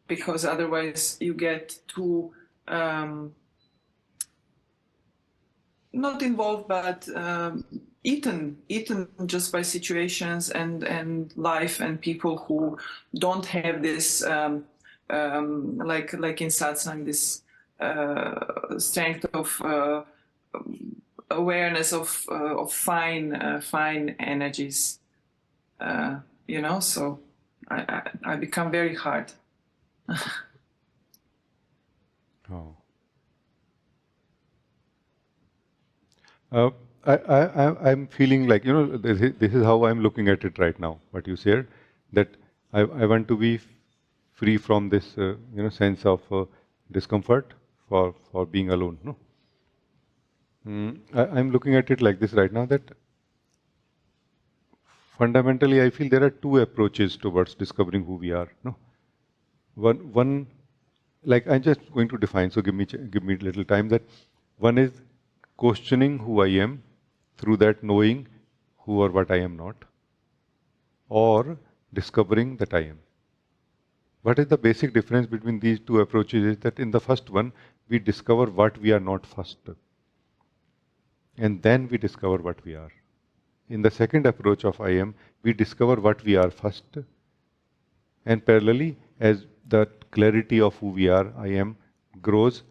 because otherwise you get too not involved, but eaten just by situations and life and people who don't have this like in satsang, this strength of awareness of fine energies, so I become very hard. Oh. I'm feeling like, this is how I'm looking at it right now, what you said, that I want to be free from this, sense of discomfort for being alone. No? I'm looking at it like this right now, that fundamentally I feel there are two approaches towards discovering who we are. No? One, like I'm just going to define, so give me a little time. That one is questioning who I am, through that knowing who or what I am not, or discovering that I am. What is the basic difference between these two approaches is that in the first one, we discover what we are not first, and then we discover what we are. In the second approach of I am, we discover what we are first, And parallelly, as the clarity of who we are, I am, grows,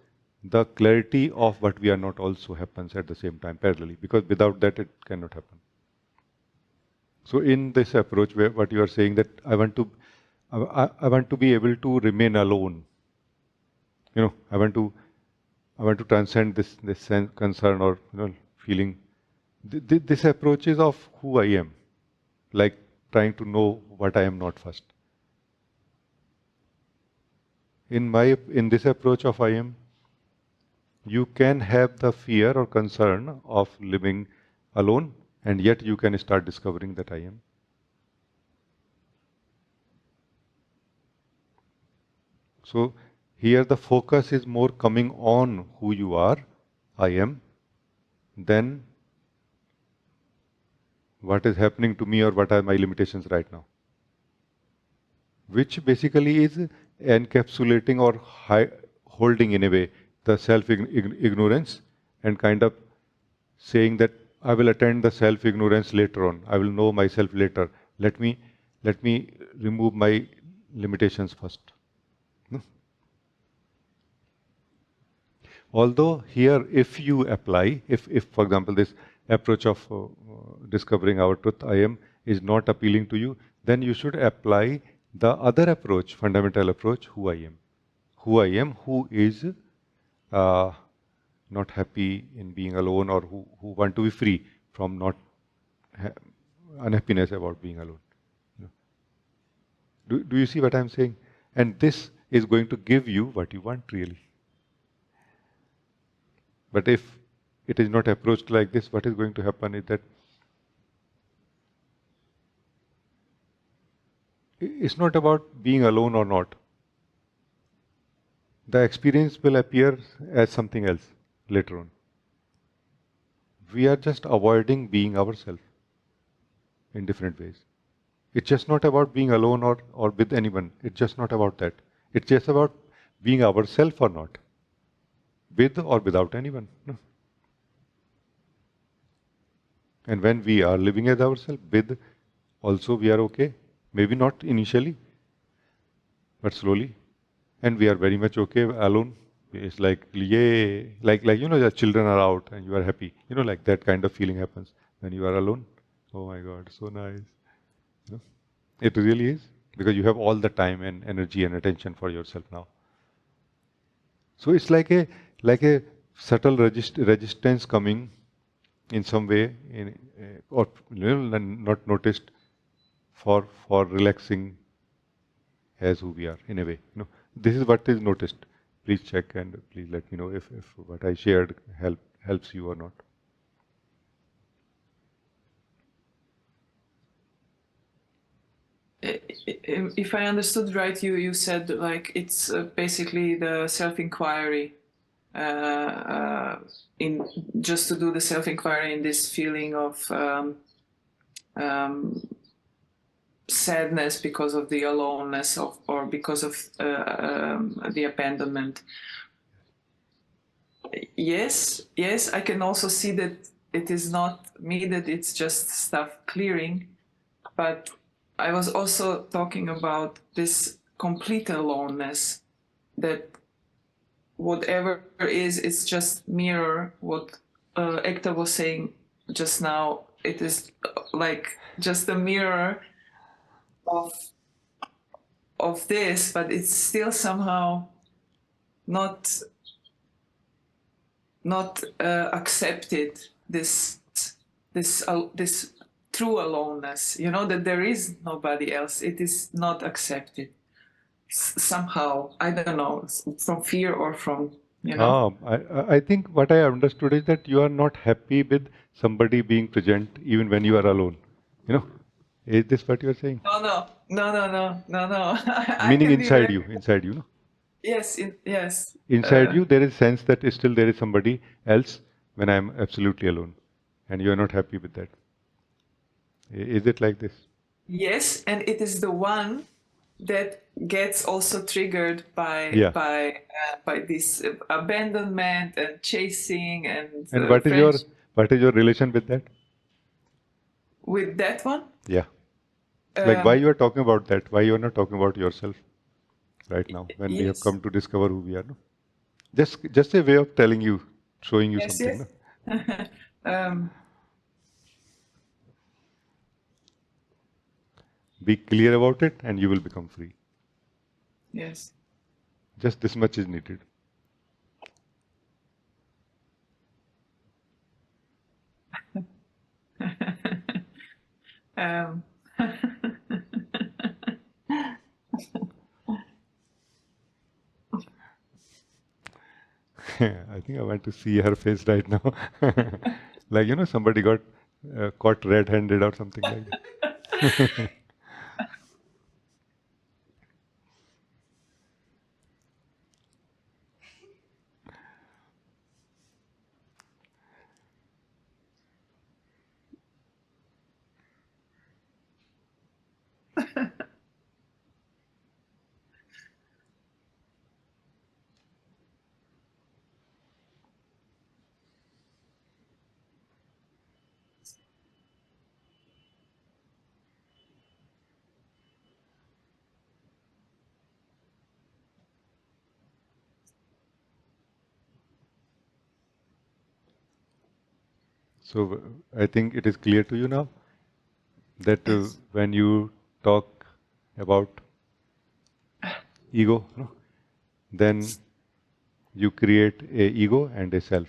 the clarity of what we are not also happens at the same time parallelly, because without that it cannot happen. So in this approach, where what you are saying, that I want to be able to remain alone. I want to transcend this concern or feeling. This approach is of who I am, like trying to know what I am not first. In this approach of I am, you can have the fear or concern of living alone, and yet you can start discovering that I am. So here the focus is more coming on who you are, I am, than what is happening to me or what are my limitations right now. Which basically is encapsulating or holding in a way the self-ignorance and kind of saying that I will attend the self-ignorance later on. I will know myself later. Let me remove my limitations first. No? Although here, if you apply, if for example this approach of discovering our truth, I am, is not appealing to you, then you should apply the other approach, fundamental approach, who I am. Who I am, who is not happy in being alone, or who want to be free from not unhappiness about being alone. Do you see what I'm saying? And this is going to give you what you want really. But if it is not approached like this, what is going to happen is that it's not about being alone or not. The experience will appear as something else later on. We are just avoiding being ourselves in different ways. It's just not about being alone or with anyone. It's just not about that. It's just about being ourselves or not. With or without anyone. No. And when we are living as ourselves, with also we are okay. Maybe not initially, but slowly. And we are very much okay alone. It's like, yay, like the children are out and you are happy. Like that kind of feeling happens when you are alone. Oh my God, so nice. It really is, because you have all the time and energy and attention for yourself now. So it's like a subtle resistance coming in some way, or not noticed, for relaxing as who we are in a way. This is what is noticed. Please check and please let me know if what I shared helps you or not. If I understood right, you said like it's basically the self-inquiry, in just to do the self-inquiry in this feeling of sadness because of the aloneness or because of the abandonment. Yes, I can also see that it is not me, that it's just stuff clearing, but I was also talking about this complete aloneness, that whatever is, it's just mirror what Ekta was saying just now. It is like just a mirror of this, but it's still somehow not accepted, this true aloneness, that there is nobody else. It is not accepted somehow. I don't know, from fear or from, I think what I understood is that you are not happy with somebody being present even when you are alone. Is this what you are saying? No. Meaning inside you, no? Yes, yes. Inside you, there is sense that still there is somebody else when I am absolutely alone, and you are not happy with that. Is it like this? Yes, and it is the one that gets also triggered by this abandonment and chasing and what is your relation with that? With that one? Yeah. Like why you are talking about that? Why you are not talking about yourself right now when we have yes, come to discover who we are? No? Just a way of telling you, showing you yes, something. yes. No? Be clear about it and you will become free. Yes. Just this much is needed. Um, I think I want to see her face right now. Like, somebody got caught red-handed or something like that. So I think it is clear to you now that yes. when you talk about ego, no, then you create a ego and a self.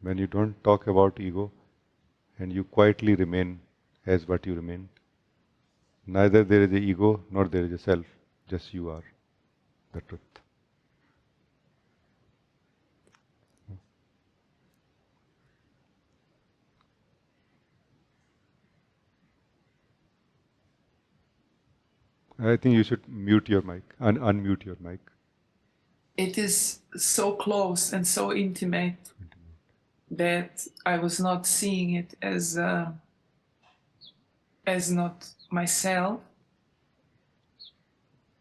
When you don't talk about ego and you quietly remain as what you remain, neither there is a ego nor there is a self, just you are the truth. I think you should mute your mic, unmute your mic. It is so close and so intimate that I was not seeing it as not myself.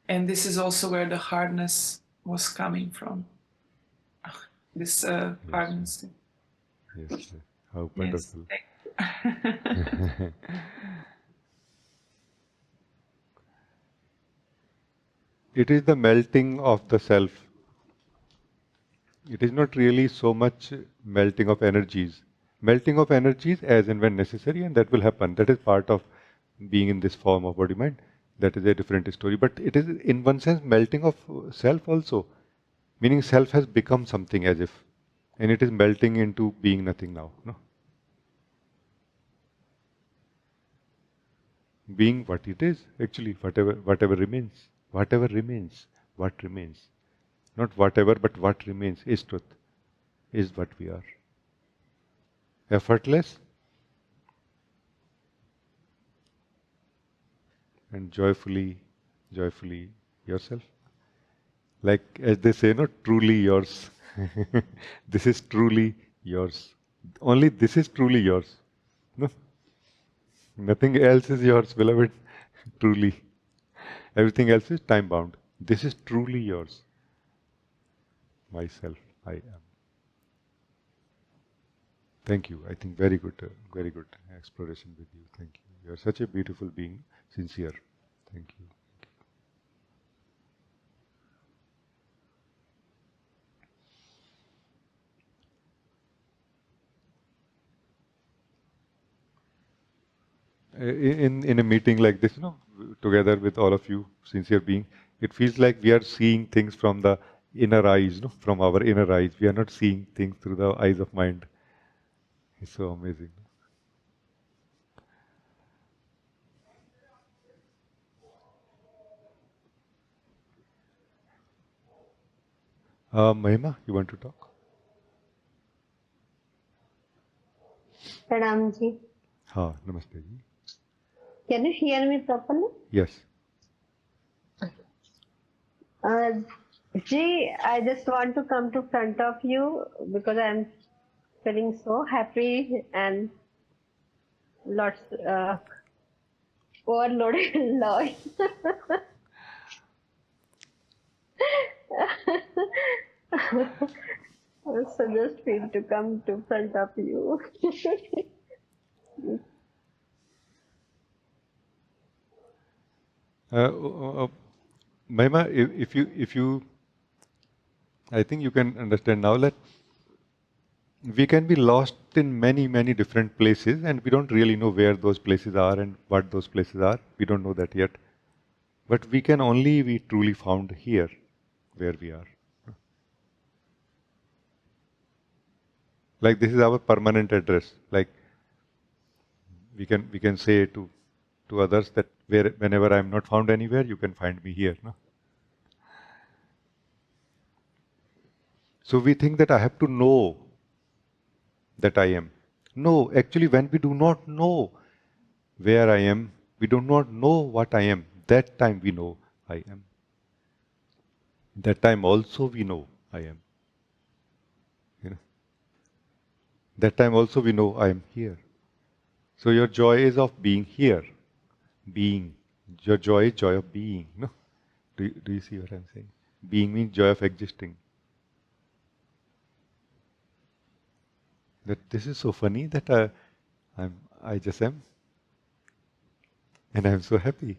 And this is also where the hardness was coming from. This hardness. Yes, yes. How Yes. wonderful. It is the melting of the self. It is not really so much melting of energies. Melting of energies as and when necessary, and that will happen. That is part of being in this form of body mind. That is a different story. But it is, in one sense, melting of self also. Meaning self has become something as if. And it is melting into being nothing now. No? Being what it is, actually, whatever remains. Whatever remains. What remains. Not whatever, but what remains is truth, is what we are. Effortless and joyfully yourself. Like as they say, no, truly yours. This is truly yours. Only this is truly yours. No, nothing else is yours, beloved. Truly. Everything else is time bound. This is truly yours. Myself, I am. Thank you. I think very good exploration with you. Thank you. You are such a beautiful being, sincere. Thank you. In a meeting like this, together with all of you, sincere being, it feels like we are seeing things from the inner eyes, from our inner eyes. We are not seeing things through the eyes of mind. It's so amazing. Mahima, you want to talk? Pranam ji. Ha, namaste ji. Can you hear me properly? Yes. Ji, I just want to come to front of you because I'm feeling so happy and lots overloaded love. So just feel to come to front of you. Mahima, if you, I think you can understand now that we can be lost in many, many different places, and we don't really know where those places are and what those places are. We don't know that yet. But we can only be truly found here, where we are. Like this is our permanent address. Like we can say to others that whenever I am not found anywhere, you can find me here. No? So we think that I have to know that I am. No, actually, when we do not know where I am, we do not know what I am. That time we know I am. That time also we know I am. You know. That time also we know I am here. So your joy is of being here, being. Your joy is joy of being. No? Do you see what I'm saying? Being means joy of existing. That this is so funny that I just am, and I'm so happy.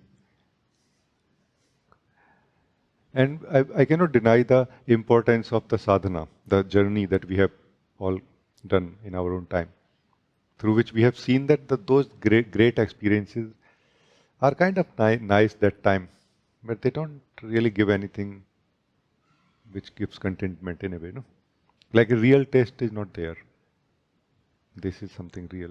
And I cannot deny the importance of the sadhana, the journey that we have all done in our own time, through which we have seen that those great experiences are kind of nice that time, but they don't really give anything which gives contentment in a way. No? Like a real taste is not there. This is something real.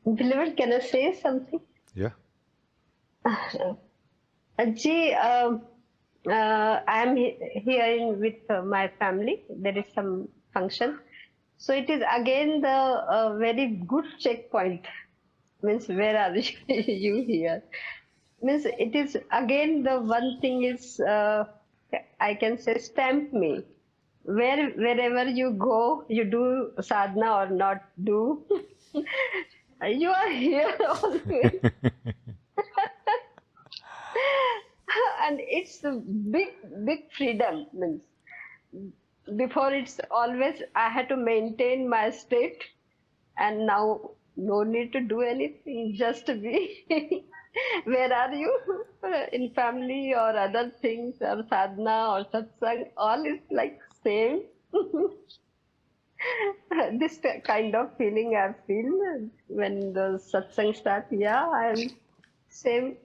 Beloved, can I say something? Yeah. Rajee, I am here with my family. There is some function. So it is again the very good checkpoint. Means where are you here? Means it is again the one thing is I can say stamp me. Wherever you go, you do sadhana or not do. You are here always. And it's a big freedom. Means before it's always I had to maintain my state, and now no need to do anything, just be. Where are you? In family or other things or sadhana or satsang, all is like same. This kind of feeling I feel when the satsang start. Yeah, I am same.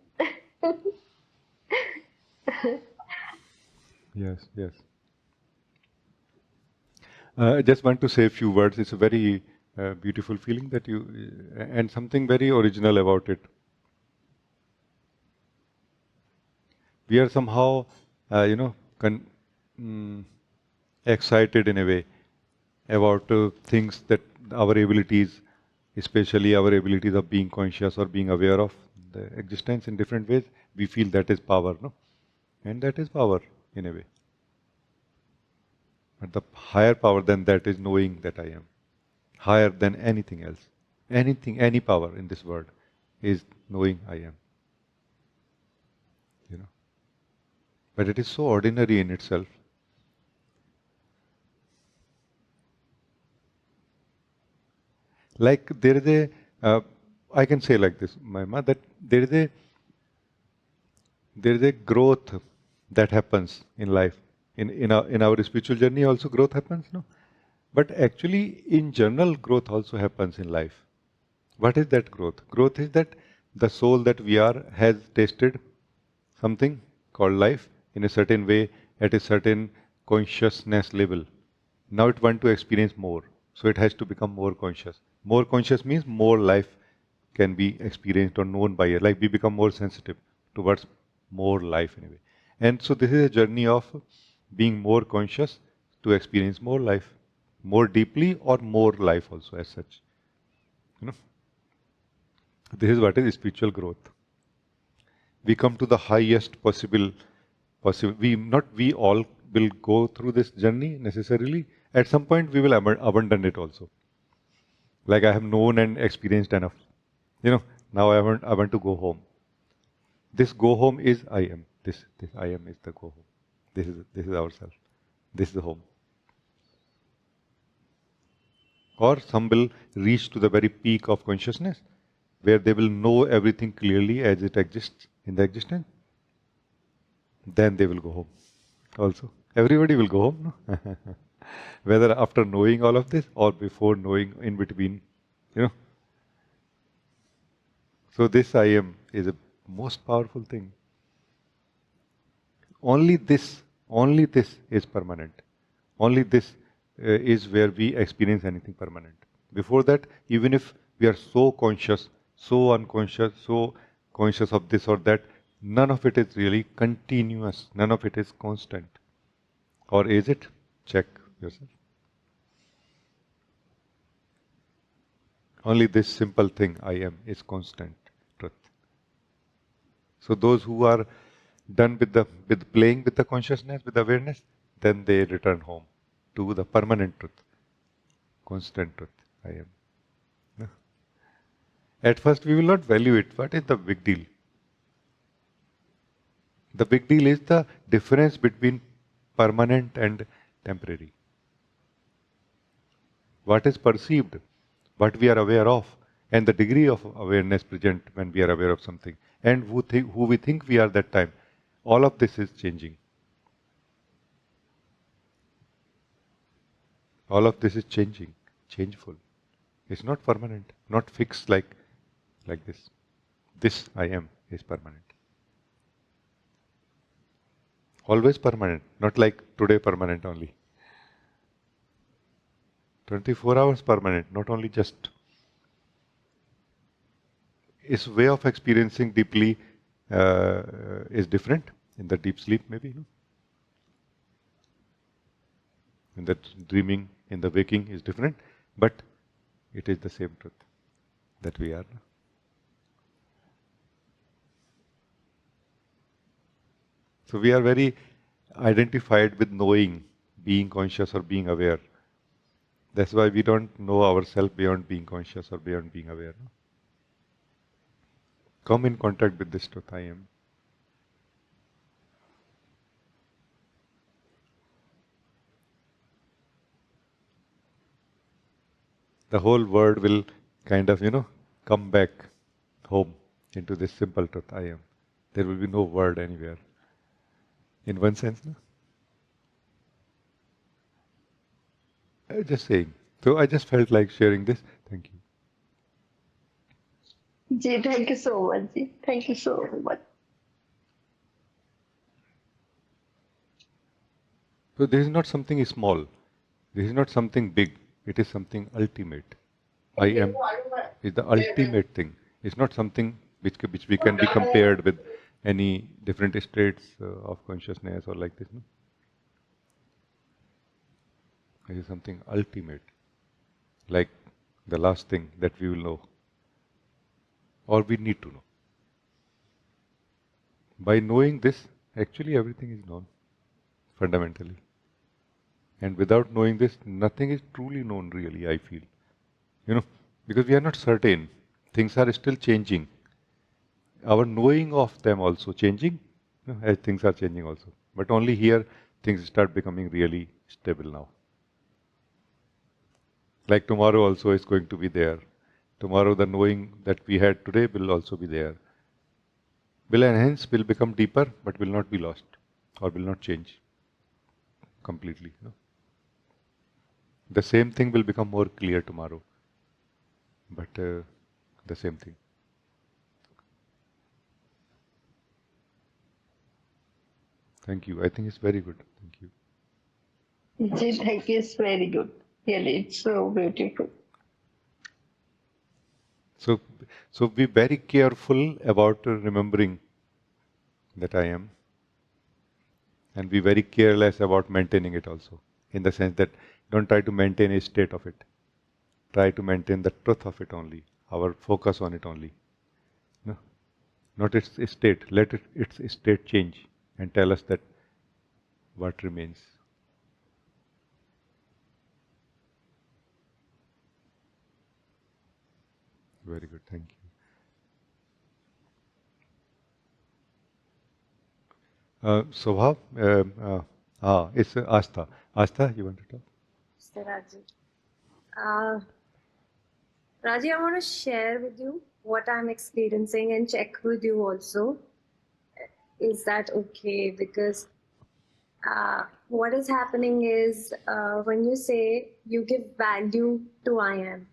Yes, yes. I just want to say a few words. It's a very beautiful feeling that you, and something very original about it. We are somehow, excited in a way about things that our abilities, especially our abilities of being conscious or being aware of the existence in different ways, we feel that is power, no? And that is power in a way. But the higher power than that is knowing that I am. Higher than anything else. Anything, any power in this world is knowing I am. You know. But it is so ordinary in itself. Like there is I can say like this, Mahima, that there is a growth that happens in life. In our spiritual journey also growth happens, no? But actually in general growth also happens in life. What is that growth? Growth is that the soul that we are has tasted something called life in a certain way at a certain consciousness level. Now it wants to experience more. So it has to become more conscious. More conscious means more life can be experienced or known by it. Like we become more sensitive towards more life in a way. And so this is a journey of being more conscious to experience more life, more deeply or more life also as such. You know, this is what is spiritual growth. We come to the highest possible. We all will go through this journey necessarily. At some point, we will abandon it also. Like I have known and experienced enough. You know, now I want to go home. This go home is I am. This I am is the go home. This is ourself. This is the home. Or some will reach to the very peak of consciousness, where they will know everything clearly as it exists in the existence. Then they will go home. Also, everybody will go home, no? Whether after knowing all of this or before knowing, in between, you know. So this I am is a most powerful thing. Only this is permanent. Only this is where we experience anything permanent. Before that, even if we are so conscious, so unconscious, so conscious of this or that, none of it is really continuous. None of it is constant. Or is it? Check yourself. Only this simple thing, I am, is constant truth. So those who are done with playing with the consciousness, with awareness, then they return home to the permanent truth, constant truth, I am. No? At first we will not value it. What is the big deal? The big deal is the difference between permanent and temporary. What is perceived, what we are aware of, and the degree of awareness present when we are aware of something, and who we think we are that time, all of this is changing. All of this is changing, changeful. It's not permanent, not fixed like this. This I am is permanent. Always permanent, not like today permanent only. 24 hours permanent, not only just. Its way of experiencing deeply is different in the deep sleep, maybe. No? In that dreaming, in the waking is different, but it is the same truth that we are. So we are very identified with knowing, being conscious or being aware. That's why we don't know ourselves beyond being conscious or beyond being aware. No? Come in contact with this truth, I am. The whole world will kind of, come back home into this simple truth, I am. There will be no word anywhere. In one sense, no? Just saying. So I just felt like sharing this. Thank you. Ji, thank you so much. Ji. Thank you so much. So this is not something small. This is not something big. It is something ultimate. I am is the ultimate thing. It's not something which we can be compared with any different states of consciousness or like this. No? It is something ultimate, like the last thing that we will know, or we need to know. By knowing this, actually everything is known, fundamentally. And without knowing this, nothing is truly known really, I feel. Because we are not certain. Things are still changing. Our knowing of them also changing, as things are changing also. But only here, things start becoming really stable now. Like tomorrow also is going to be there. Tomorrow the knowing that we had today will also be there. Will enhance, will become deeper, but will not be lost or will not change completely. The same thing will become more clear tomorrow, but the same thing. Thank you. I think it's very good. Thank you. Ji, thank you. It's very good. Really, it's so beautiful. So be very careful about remembering that I am, and be very careless about maintaining it also, in the sense that don't try to maintain a state of it. Try to maintain the truth of it only, our focus on it only. No? Not its state. Let its state change and tell us that what remains. Very good. Thank you. Swabhav, it's Astha. Astha, you want to talk? Mr. Rajee. Rajee, I want to share with you what I'm experiencing and check with you also. Is that okay? Because what is happening is when you say you give value to I am,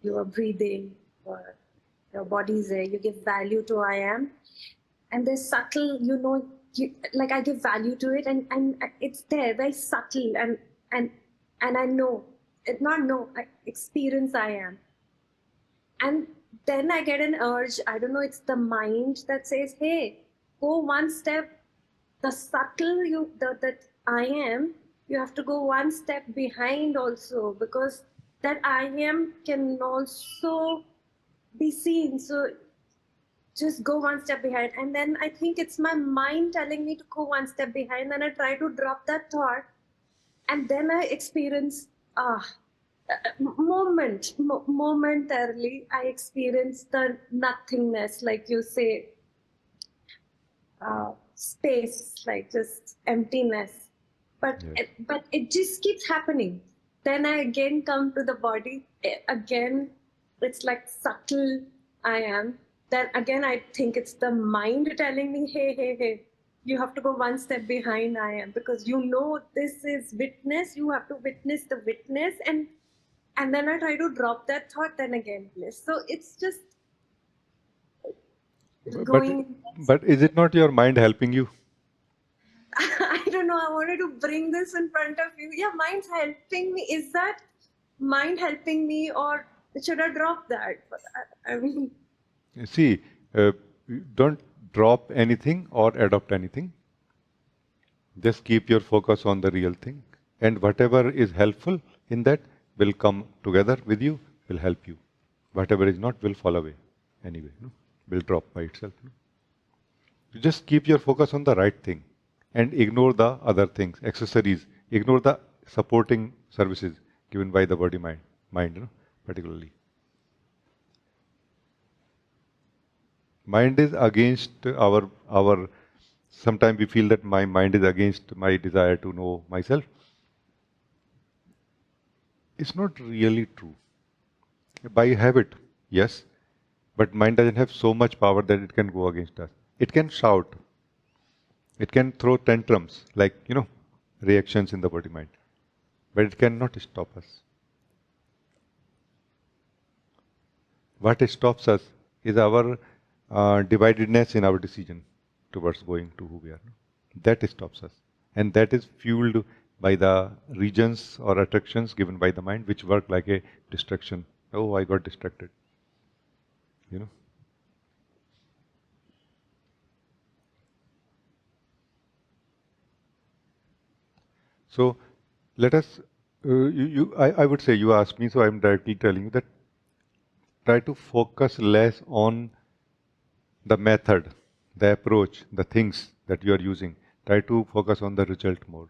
you are breathing, or your body is there, you give value to I am, and there's subtle, like I give value to it, and it's there, very subtle, and I know, it not know, I experience I am, and then I get an urge. I don't know. It's the mind that says, "Hey, go one step." The subtle that I am, you have to go one step behind also, because that I am can also be seen. So just go one step behind, and then I think it's my mind telling me to go one step behind. Then I try to drop that thought, and then I experience momentarily I experience the nothingness, like you say, space, like just emptiness. But Yes. but it just keeps happening. Then I again come to the body. Again, it's like subtle I am. Then again, I think it's the mind telling me, hey, hey, hey, you have to go one step behind I am, because you know this is witness. You have to witness the witness, and then I try to drop that thought. Then again, bliss. So it's just But, going. but is it not your mind helping you? I don't know. I wanted to bring this in front of you. Yeah, mind's helping me. Is that mind helping me, or should I drop that? But I mean, See, don't drop anything or adopt anything. Just keep your focus on the real thing. And whatever is helpful in that will come together with you, will help you. Whatever is not will fall away anyway, no? Will drop by itself. No? You just keep your focus on the right thing and ignore the other things, accessories, ignore the supporting services given by the body mind, you know, particularly. Mind is against our sometimes we feel that my mind is against my desire to know myself. It's not really true. By habit, yes, but mind doesn't have so much power that it can go against us. It can shout, it can throw tantrums, like, you know, reactions in the body mind, but it cannot stop us. What stops us is our dividedness in our decision towards going to who we are. That stops us. And that is fueled by the regions or attractions given by the mind, which work like a distraction. Oh, I got distracted. You know. So let us, I would say you asked me, so I'm directly telling you that try to focus less on the method, the approach, the things that you are using. Try to focus on the result more.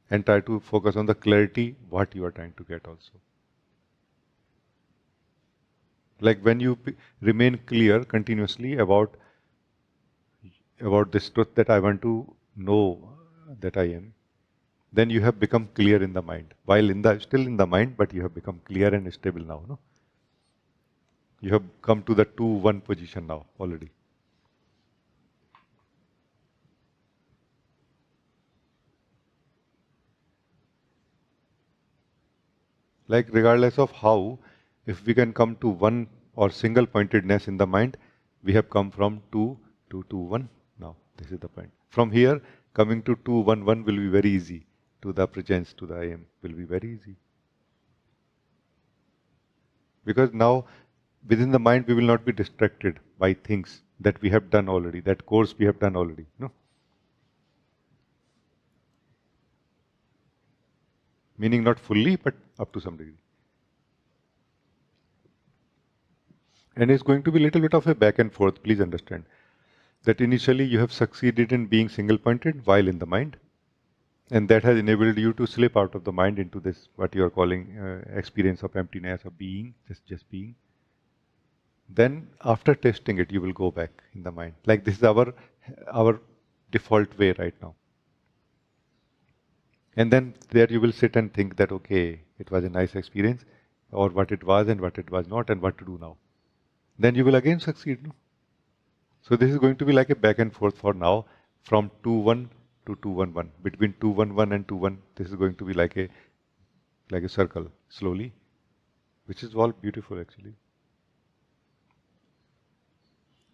And try to focus on the clarity, what you are trying to get also. Like when you remain clear continuously about this truth that I want to know that I am, then you have become clear in the mind. While still in the mind, but you have become clear and stable now. No? You have come to the 2-1 position now already. Like regardless of how, if we can come to one or single pointedness in the mind, we have come from 2 to 2-1 now. This is the point. From here, coming to 2-1-1 will be very easy. To the presence, to the I am will be very easy. Because now within the mind we will not be distracted by things that we have done already, that course we have done already. No? Meaning not fully, but up to some degree. And it's going to be a little bit of a back and forth, please understand. That initially you have succeeded in being single-pointed while in the mind. And that has enabled you to slip out of the mind into this, what you are calling experience of emptiness, of being, just being. Then after testing it, you will go back in the mind. Like this is our our default way right now. And then there you will sit and think that, okay, it was a nice experience, or what it was and what it was not, and what to do now. Then you will again succeed. No? So this is going to be like a back and forth for now, from 2-1 to 2-1-1. Between 2-1-1 and 2-1, this is going to be like a circle, slowly, which is all beautiful actually.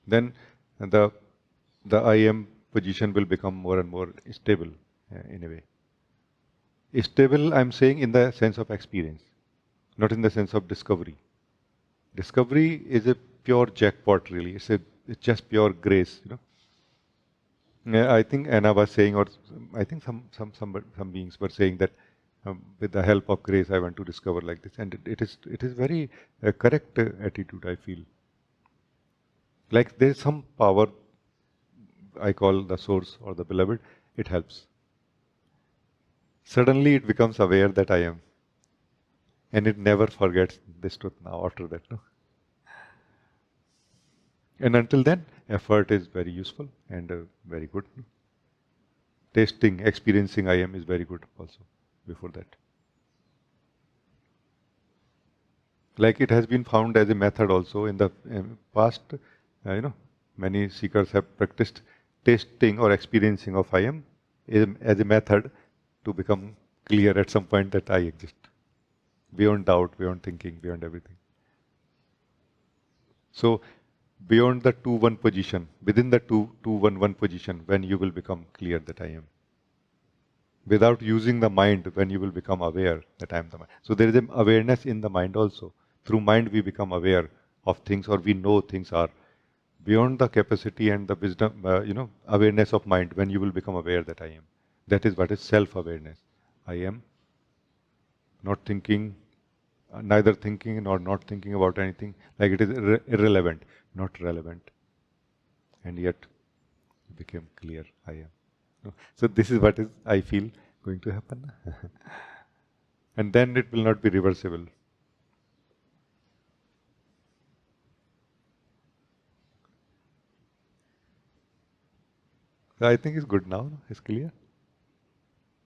Then the I am position will become more and more stable in a way. Stable, I'm saying in the sense of experience, not in the sense of discovery. Discovery is a pure jackpot, really. It's just pure grace, you know. Yeah, I think Anna was saying, or I think some beings were saying that with the help of grace, I want to discover like this, and it is very correct attitude. I feel like there is some power. I call the source or the beloved. It helps. Suddenly, it becomes aware that I am, and it never forgets this truth. Now, after that, no. And until then, effort is very useful and very good. Tasting, experiencing I am is very good also before that. Like it has been found as a method also in the past, many seekers have practiced tasting or experiencing of I am as a method to become clear at some point that I exist. Beyond doubt, beyond thinking, beyond everything. So, beyond the 2-1 position, within the 2-1-1 position, when you will become clear that I am. Without using the mind, when you will become aware that I am the mind. So there is an awareness in the mind also. Through mind we become aware of things, or we know things are. Beyond the capacity and the wisdom, awareness of mind, when you will become aware that I am. That is what is self-awareness. I am not thinking, neither thinking nor not thinking about anything, like it is irrelevant, not relevant. And yet, it became clear, I am. No? So this is what is, I feel, going to happen. And then it will not be reversible. So I think it's good now, it's clear.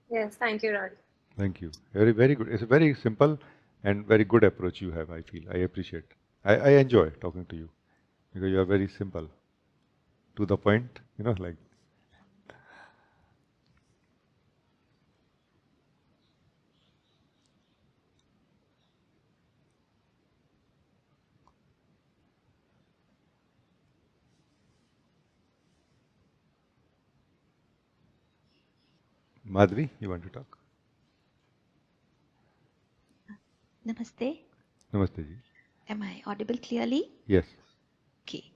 Yes, thank you, Raj. Thank you. Very, very good. It's a very simple and very good approach you have, I feel. I appreciate. I enjoy talking to you because you are very simple, to the point, like. Madhvi, you want to talk? Namaste. Namaste ji. Am I audible clearly? Yes. Okay.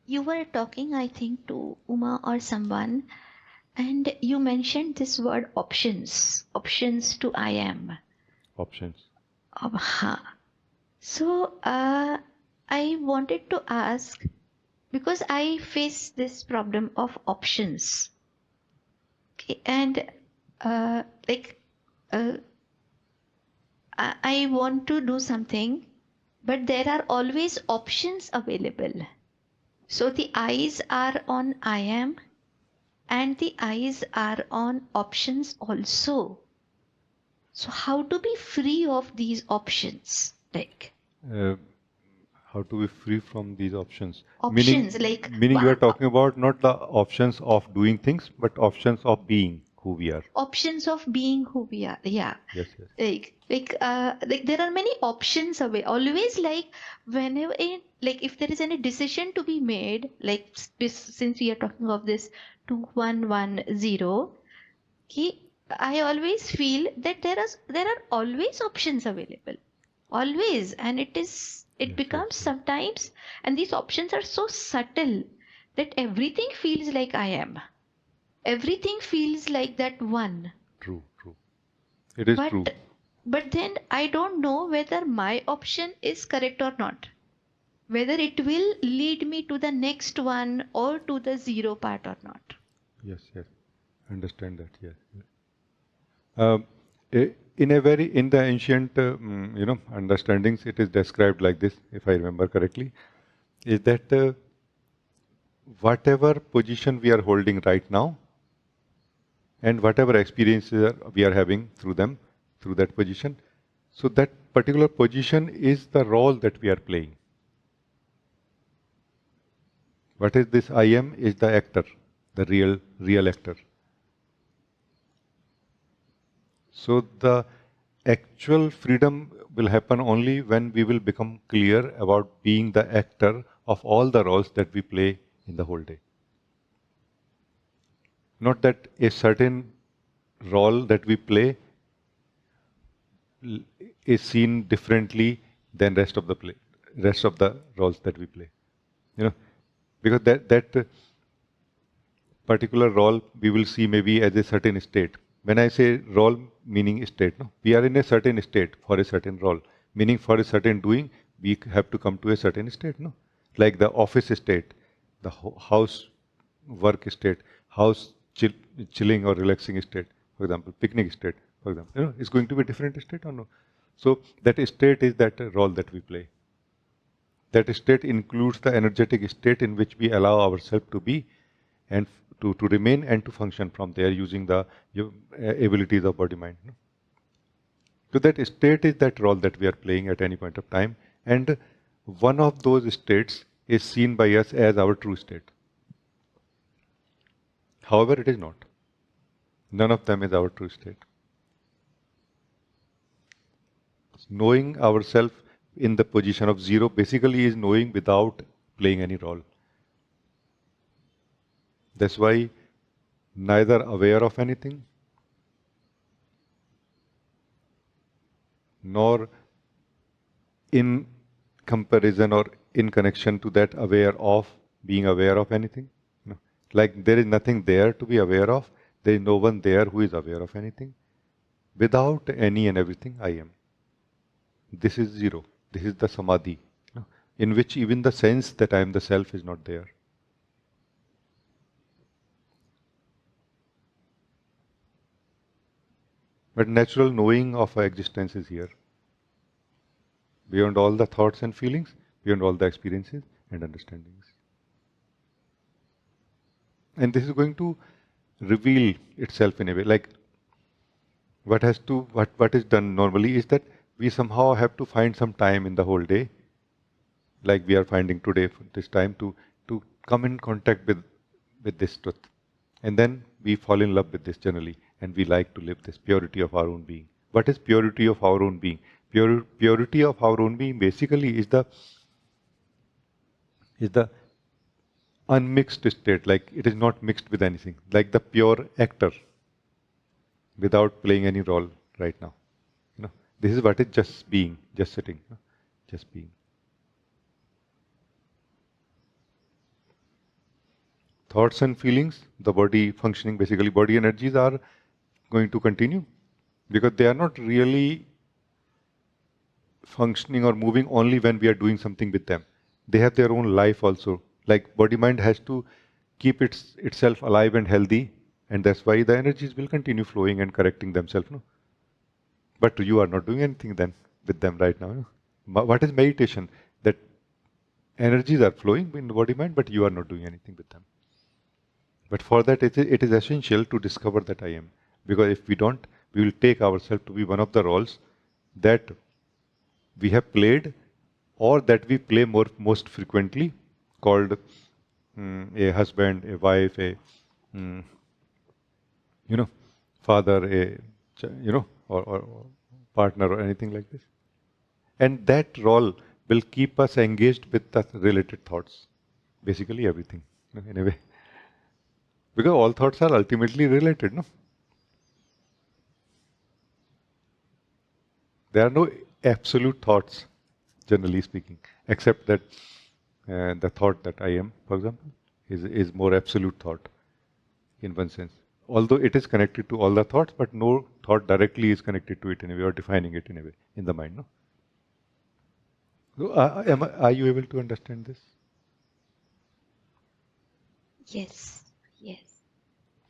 You were talking, I think, to Uma or someone, and you mentioned this word options. Options to I am. Options. So, I wanted to ask, because I face this problem of options. Okay, and I want to do something, but there are always options available. So the eyes are on I am, and the eyes are on options also. So how to be free of these options? How to be free from these options? Options, meaning you are talking about not the options of doing things, but options of being who we are. Options of being who we are. Yeah. Yes. Yes. There are many options available. Always whenever if there is any decision to be made, since we are talking of this 2110, okay, I always feel that there are always options available. Always. And it becomes sometimes, and these options are so subtle that everything feels like I am. Everything feels like that one. True. It is true. But then I don't know whether my option is correct or not. Whether it will lead me to the next one or to the zero part or not. Yes. Understand that, yes. In the ancient, understandings, it is described like this, if I remember correctly, is that whatever position we are holding right now, and whatever experiences we are having through them, through that position, so that particular position is the role that we are playing. What is this I am is the actor, the real actor. So the actual freedom will happen only when we will become clear about being the actor of all the roles that we play in the whole day. Not that a certain role that we play is seen differently than rest of the roles that we play. You know, because that particular role we will see maybe as a certain state. When I say role, meaning state, no? We are in a certain state for a certain role, meaning for a certain doing, we have to come to a certain state, no? Like the office state, the house work state, house chilling or relaxing state, for example, picnic state, for example, you know, is going to be a different state or no? So that state is that role that we play. That state includes the energetic state in which we allow ourselves to be and to remain and to function from there using the abilities of body mind. No? So that state is that role that we are playing at any point of time, and one of those states is seen by us as our true state. However, it is not. None of them is our true state. Knowing ourselves in the position of zero basically is knowing without playing any role. That's why neither aware of anything nor in comparison or in connection to that aware of being aware of anything. No. Like there is nothing there to be aware of. There is no one there who is aware of anything. Without any and everything, I am. This is zero. This is the samadhi, you know, in which even the sense that I am the self is not there. But natural knowing of our existence is here. Beyond all the thoughts and feelings, beyond all the experiences and understandings. And this is going to reveal itself in a way. Like what is done normally is that we somehow have to find some time in the whole day, like we are finding today for this time to come in contact with this truth. And then we fall in love with this generally, and we like to live this purity of our own being. What is purity of our own being? Purity of our own being basically is the unmixed state, like it is not mixed with anything, like the pure actor without playing any role right now. You know, this is what is just being, just sitting, you know, just being. Thoughts and feelings, the body functioning, basically body energies are going to continue because they are not really functioning or moving only when we are doing something with them. They have their own life also. Like body mind has to keep itself alive and healthy, and that's why the energies will continue flowing and correcting themselves. No? But you are not doing anything then with them right now. No? What is meditation? That energies are flowing in the body mind, but you are not doing anything with them. But for that, it is essential to discover that I am. Because if we don't, we will take ourselves to be one of the roles that we have played or that we play most frequently, called a husband, a wife, a father, or partner or anything like this. And that role will keep us engaged with the related thoughts, basically everything, in a way. Because all thoughts are ultimately related, no? There are no absolute thoughts, generally speaking, except that the thought that I am, for example, is more absolute thought in one sense. Although it is connected to all the thoughts, but no thought directly is connected to it in a way or defining it in a way in the mind. No. So, are you able to understand this? Yes, yes.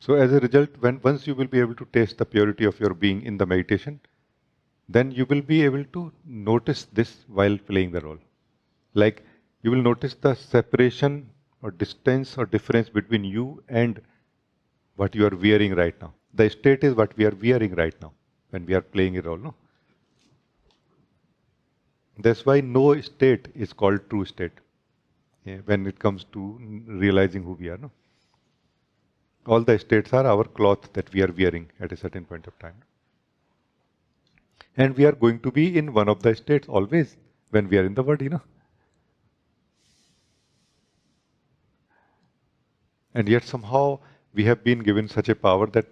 So as a result, once you will be able to taste the purity of your being in the meditation, then you will be able to notice this while playing the role. Like you will notice the separation or distance or difference between you and what you are wearing right now. The state is what we are wearing right now when we are playing a role. No? That's why no state is called true state when it comes to realizing who we are. No? All the states are our cloth that we are wearing at a certain point of time. And we are going to be in one of the states always when we are in the body. And yet somehow we have been given such a power that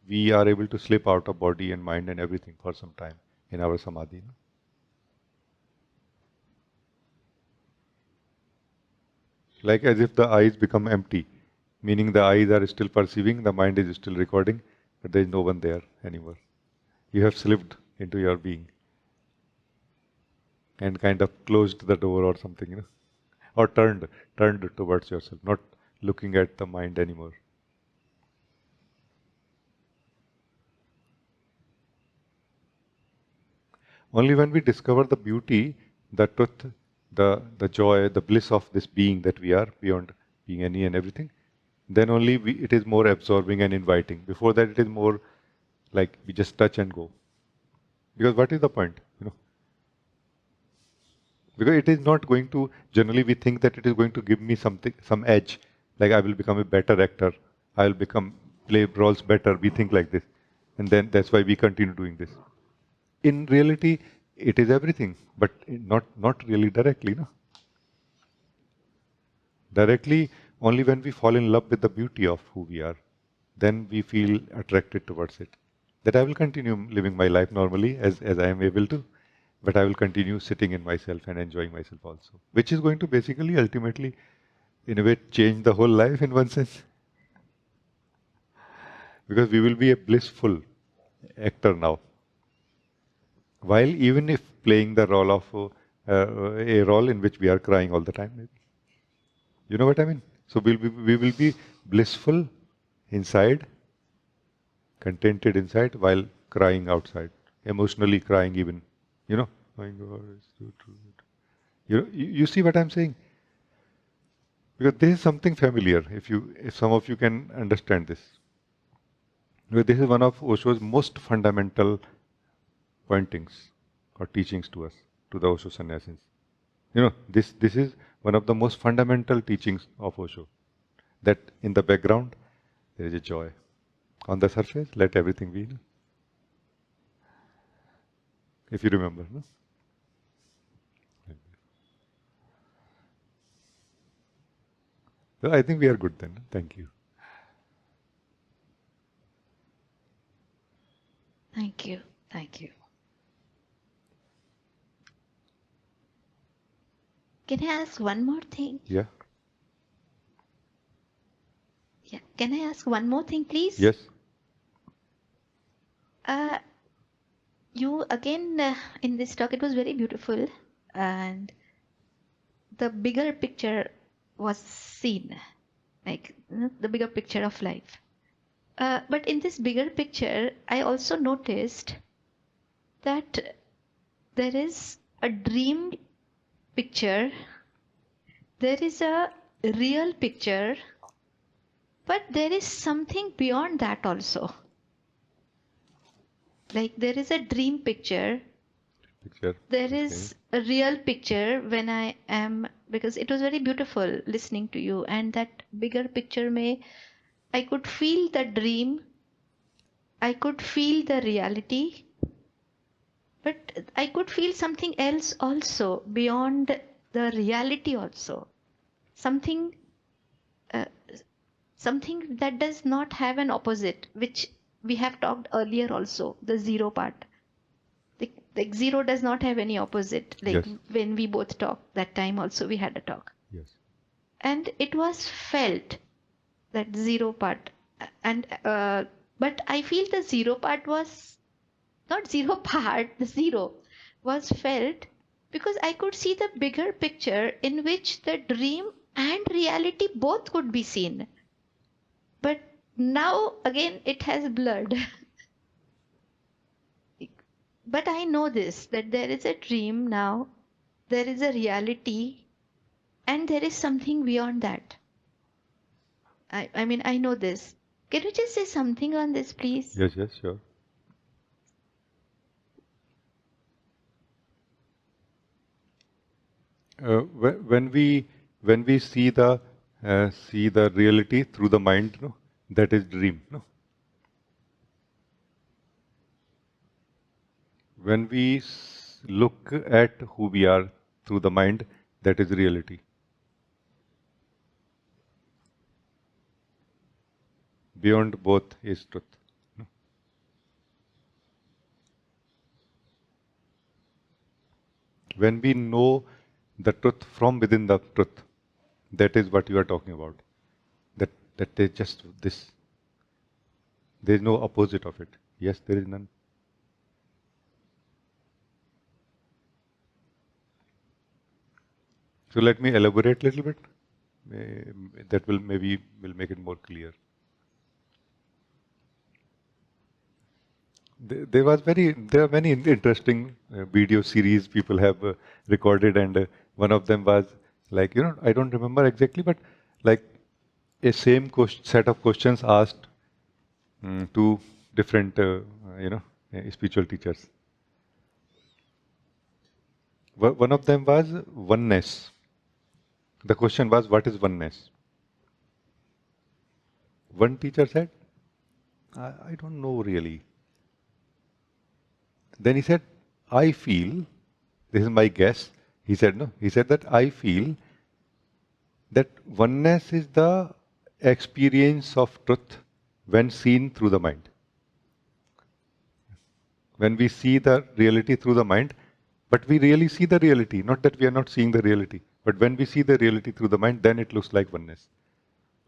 we are able to slip out of body and mind and everything for some time in our samadhi. Like as if the eyes become empty, meaning the eyes are still perceiving, the mind is still recording, but there is no one there anymore. You have slipped into your being and kind of closed the door or something, or turned towards yourself, not looking at the mind anymore. Only when we discover the beauty, the truth, the joy, the bliss of this being that we are, beyond being any and everything, then only it is more absorbing and inviting. Before that, it is more like we just touch and go. Because what is the point? Because it is not going to, generally we think that it is going to give me something, some edge, like I will become a better actor, I will play roles better, we think like this. And then that's why we continue doing this. In reality, it is everything, but not really directly. Directly, only when we fall in love with the beauty of who we are, then we feel attracted towards it. That I will continue living my life normally as I am able to, but I will continue sitting in myself and enjoying myself also, which is going to basically ultimately, in a way, change the whole life in one sense. Because we will be a blissful actor now. While even if playing the role of a role in which we are crying all the time, maybe. You know what I mean? So we will be blissful inside, contented inside, while crying outside, emotionally crying even. My God, it's so true. You see what I'm saying? Because this is something familiar. If some of you can understand this, because this is one of Osho's most fundamental pointings or teachings to us, to the Osho sannyasins. This is one of the most fundamental teachings of Osho, that in the background there is a joy. On the surface, let everything be. If you remember. So I think we are good then. Thank you. Thank you. Thank you. Can I ask one more thing? Yeah. Yeah. Can I ask one more thing, please? Yes. You again in this talk, it was very beautiful, and the bigger picture was seen, like the bigger picture of life. But in this bigger picture, I also noticed that there is a dream picture, there is a real picture, but there is something beyond that also. Like there is a dream picture, there is a real picture when I am, because it was very beautiful listening to you, and that bigger picture I could feel the dream, I could feel the reality, but I could feel something else also beyond the reality also. Something that does not have an opposite, which we have talked earlier also, the zero part. Like zero does not have any opposite. Like yes. When we both talked, that time also we had a talk. Yes. And it was felt, that zero part. And but I feel the zero part was not zero part, the zero was felt because I could see the bigger picture in which the dream and reality both could be seen. But now again it has blurred. But I know this, that there is a dream now, there is a reality, and there is something beyond that. I mean, I know this. Can you just say something on this, please? Yes, yes, sure. When we see the reality through the mind, no, that is dream. No, when we look at who we are through the mind, that is reality. Beyond both is truth. No? When we know the truth from within the truth, that is what you are talking about. That is just this. There is no opposite of it. Yes, there is none. So let me elaborate a little bit. That will maybe will make it more clear. There are many interesting video series people have recorded, and one of them was like, I don't remember exactly, but like a same set of questions asked to different, spiritual teachers. One of them was oneness. The question was, what is oneness? One teacher said, I don't know really. Then he said, I feel, this is my guess, he said, no, he said that I feel that oneness is the experience of truth when seen through the mind. When we see the reality through the mind, but we really see the reality, not that we are not seeing the reality, but when we see the reality through the mind, then it looks like oneness,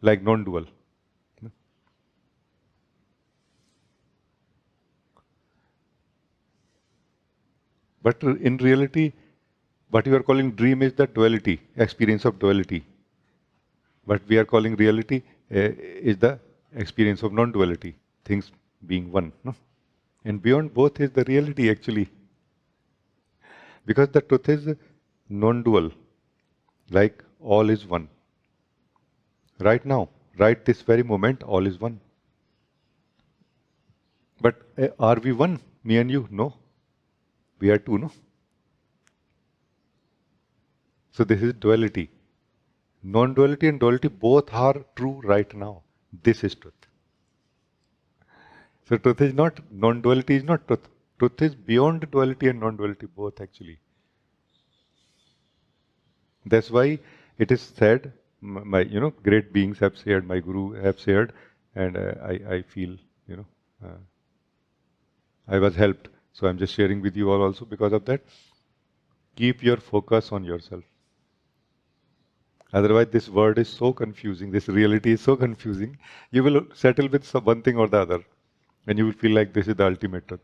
like non-dual. But in reality, what you are calling dream is the duality, experience of duality. What we are calling reality is the experience of non-duality, things being one. No? And beyond both is the reality actually. Because the truth is non-dual, like all is one. Right now, right this very moment, all is one. But are we one, me and you? No. We are two, no? So this is duality. Non-duality and duality both are true right now. This is truth. So truth is not, non-duality is not truth. Truth is beyond duality and non-duality both actually. That's why it is said, my great beings have shared, my guru have shared, and I feel, I was helped. So I'm just sharing with you all also because of that. Keep your focus on yourself. Otherwise, this word is so confusing, this reality is so confusing, you will settle with one thing or the other, and you will feel like this is the ultimate truth.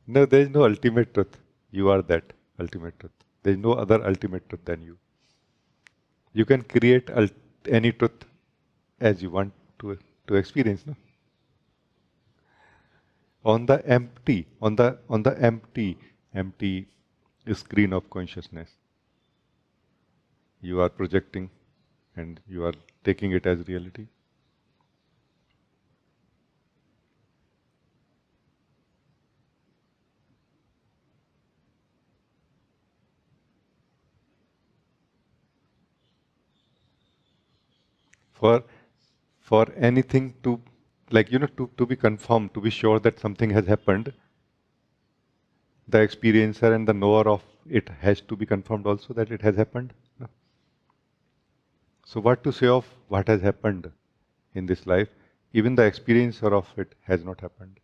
No, there is no ultimate truth. You are that ultimate truth. There is no other ultimate truth than you. You can create any truth as you want to experience. No? On the empty screen of consciousness, you are projecting and you are taking it as reality. For anything to, like, to be confirmed, to be sure that something has happened, the experiencer and the knower of it has to be confirmed also that it has happened. No? So what to say of what has happened in this life? Even the experiencer of it has not happened.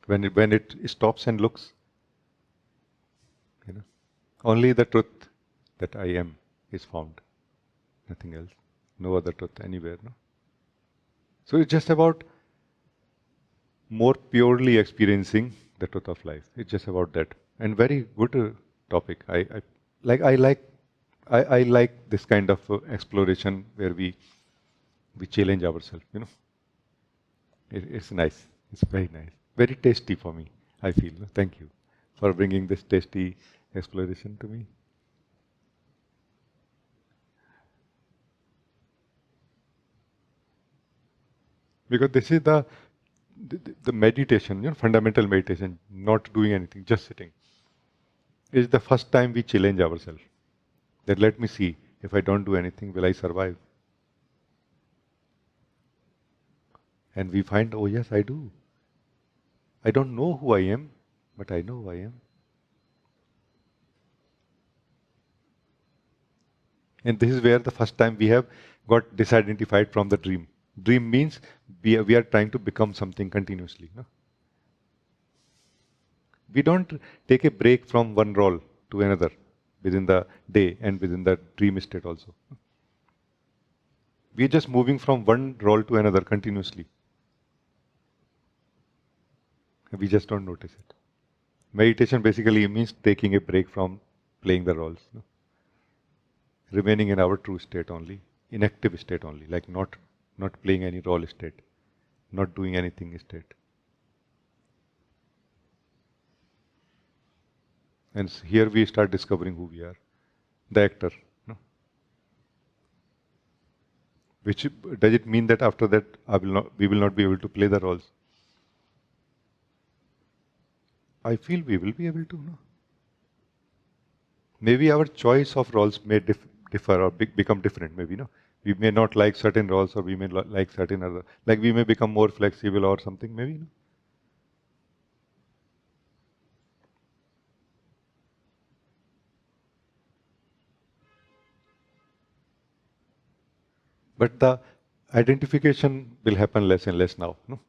When it stops and looks, only the truth that I am is found. Nothing else. No other truth anywhere. No? So it's just about more purely experiencing the truth of life. It's just about that. And very good topic. I like this kind of exploration where we challenge ourselves. It's nice. It's very nice. Very tasty for me, I feel. Thank you for bringing this tasty exploration to me. Because this is the meditation, fundamental meditation, not doing anything, just sitting, is the first time we challenge ourselves. That let me see, if I don't do anything, will I survive? And we find, oh yes, I do. I don't know who I am, but I know who I am. And this is where the first time we have got disidentified from the dream. Dream means we are trying to become something continuously. No? We don't take a break from one role to another within the day and within the dream state also. We are just moving from one role to another continuously. We just don't notice it. Meditation basically means taking a break from playing the roles. No? Remaining in our true state only, inactive state only, like not playing any role state, not doing anything state. And here we start discovering who we are, the actor. No? Which does it mean that after that we will not be able to play the roles? I feel we will be able to. No? Maybe our choice of roles may differ or become different. Maybe we may not like certain roles, or we may like certain other. Like we may become more flexible or something. Maybe. No? But the identification will happen less and less now. No?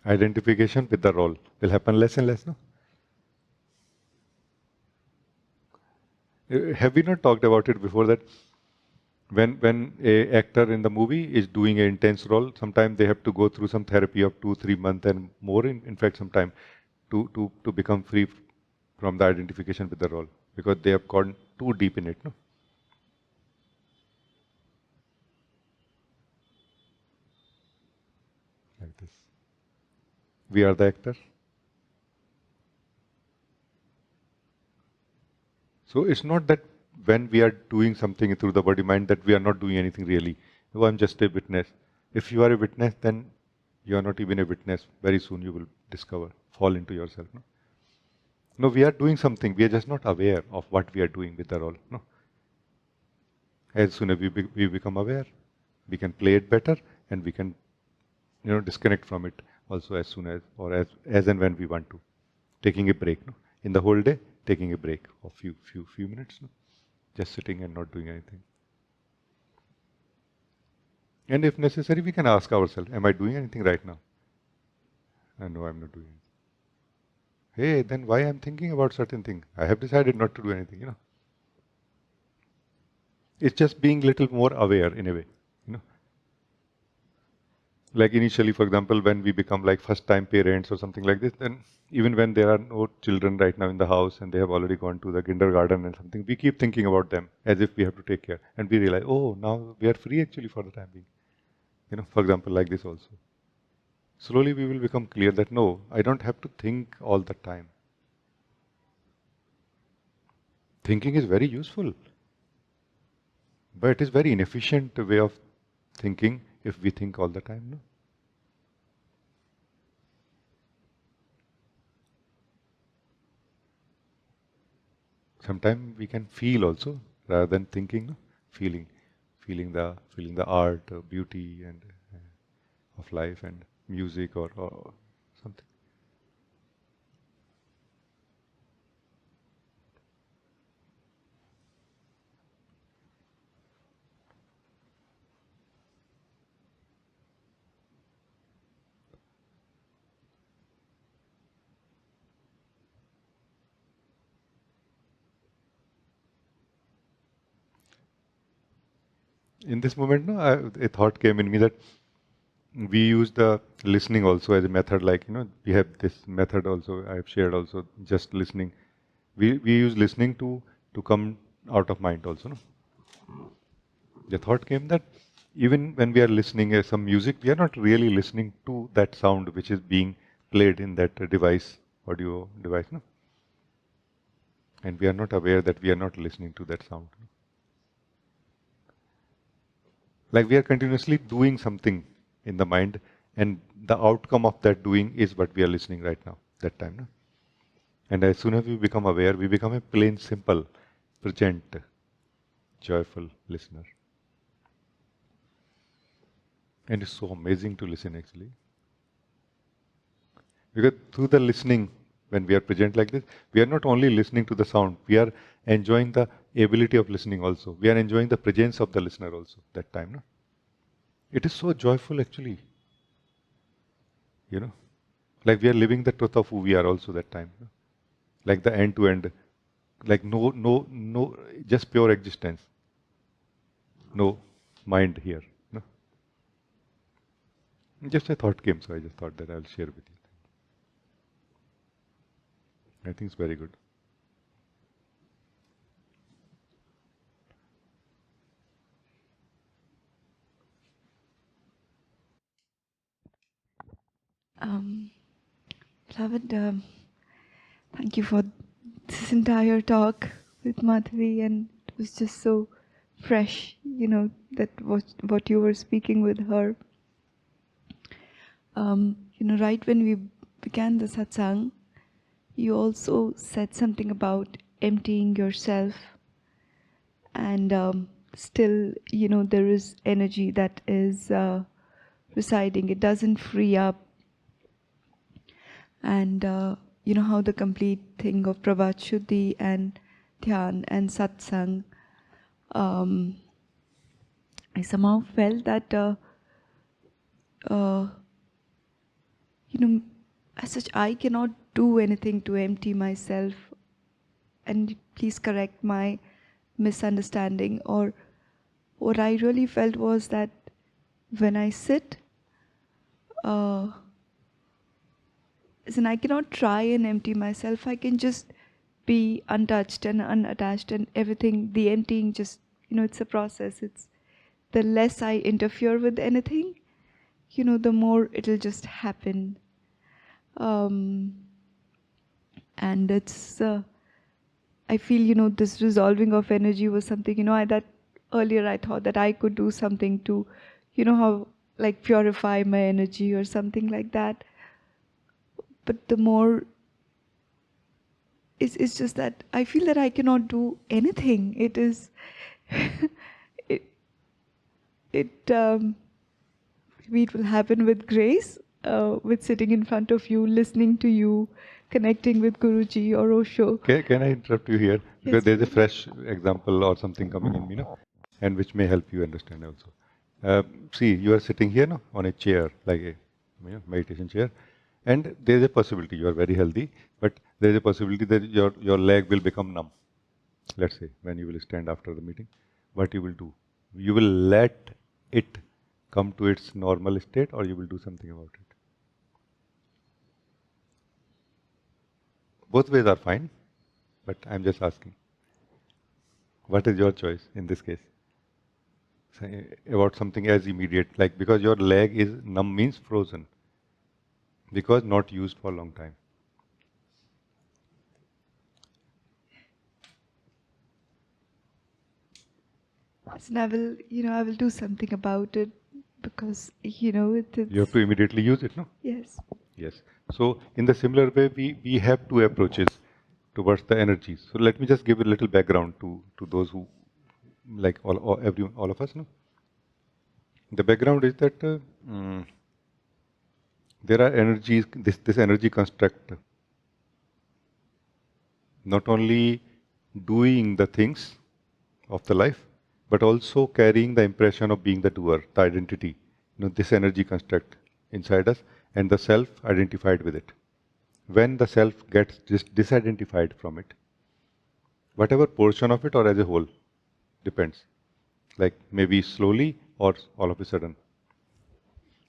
Identification with the role will happen less and less. No? Have we not talked about it before that when a actor in the movie is doing an intense role, sometimes they have to go through some therapy of 2-3 months and more, in fact, some time to become free from the identification with the role, because they have gone too deep in it. No? Like this. We are the actor. So it's not that when we are doing something through the body mind that we are not doing anything really. Oh, I'm just a witness. If you are a witness, then you are not even a witness. Very soon you will discover, fall into yourself. No? No, we are doing something. We are just not aware of what we are doing with the role. No? As soon as we become aware, we can play it better, and we can, disconnect from it also as soon as, or as and when we want to. Taking a break. No? In the whole day, taking a break of few minutes. No? Just sitting and not doing anything. And if necessary, we can ask ourselves, am I doing anything right now? And no, I'm not doing it. Hey, then why I'm thinking about certain thing? I have decided not to do anything, It's just being little more aware in a way, Like initially, for example, when we become like first-time parents or something like this, then even when there are no children right now in the house and they have already gone to the kindergarten and something, we keep thinking about them as if we have to take care. And we realize, oh, now we are free actually for the time being. For example, like this also. Slowly we will become clear that no, I don't have to think all the time. Thinking is very useful, but it is very inefficient way of thinking if we think all the time. No? Sometimes we can feel also rather than thinking. No? Feeling the art, beauty, and of life and music or something. In this moment, a thought came in me that we use the listening also as a method. Like we have this method also. I have shared also, just listening. We use listening to come out of mind also. No? The thought came that even when we are listening some music, we are not really listening to that sound which is being played in that device. audio device, no? And we are not aware that we are not listening to that sound. Like we are continuously doing something in the mind, and the outcome of that doing is what we are listening right now, that time. No? And as soon as we become aware, we become a plain, simple, present, joyful listener. And it's so amazing to listen actually. Because through the listening, when we are present like this, we are not only listening to the sound, we are enjoying the ability of listening also. We are enjoying the presence of the listener also, that time. No? It is so joyful actually. You know, like we are living the truth of who we are also that time. No? Like the end to end, like no, just pure existence. No mind here. No? Just a thought came, so I just thought that I'll share with you. I think it's very good. Beloved, thank you for this entire talk with Madhavi, and it was just so fresh, that what you were speaking with her. Right when we began the satsang, you also said something about emptying yourself, and still, there is energy that is residing. It doesn't free up. And you know how the complete thing of Prabhat Shuddhi and Dhyan and Satsang, I somehow felt that, as such, I cannot do anything to empty myself. And please correct my misunderstanding. Or what I really felt was that when I sit, listen, I cannot try and empty myself. I can just be untouched and unattached, and everything, the emptying just, it's a process. It's the less I interfere with anything, the more it'll just happen. And it's, I feel, this resolving of energy was something, that earlier I thought that I could do something to, how, like purify my energy or something like that. But the more, it's just that I feel that I cannot do anything. It is, maybe it will happen with grace, with sitting in front of you, listening to you, connecting with Guruji or Osho. Can I interrupt you here? Because Yes, there's a fresh example or something coming in, and which may help you understand also. See, you are sitting here no, on a chair, like a meditation chair, and there's a possibility you are very healthy, but there's a possibility that your leg will become numb. Let's say when you will stand after the meeting, what you will do? You will let it come to its normal state, or you will do something about it. Both ways are fine, but I'm just asking. What is your choice in this case? Say about something as immediate, like because your leg is numb means frozen, because not used for a long time. and I will do something about it, because, it's... You have to immediately use it, no? Yes. Yes. So in the similar way, we have two approaches towards the energies. So let me just give a little background to those who, like all of us, no? The background is that there are energies, this energy construct, not only doing the things of the life, but also carrying the impression of being the doer, the identity. This energy construct inside us, and the self identified with it. When the self gets disidentified from it, whatever portion of it or as a whole, depends. Like maybe slowly or all of a sudden.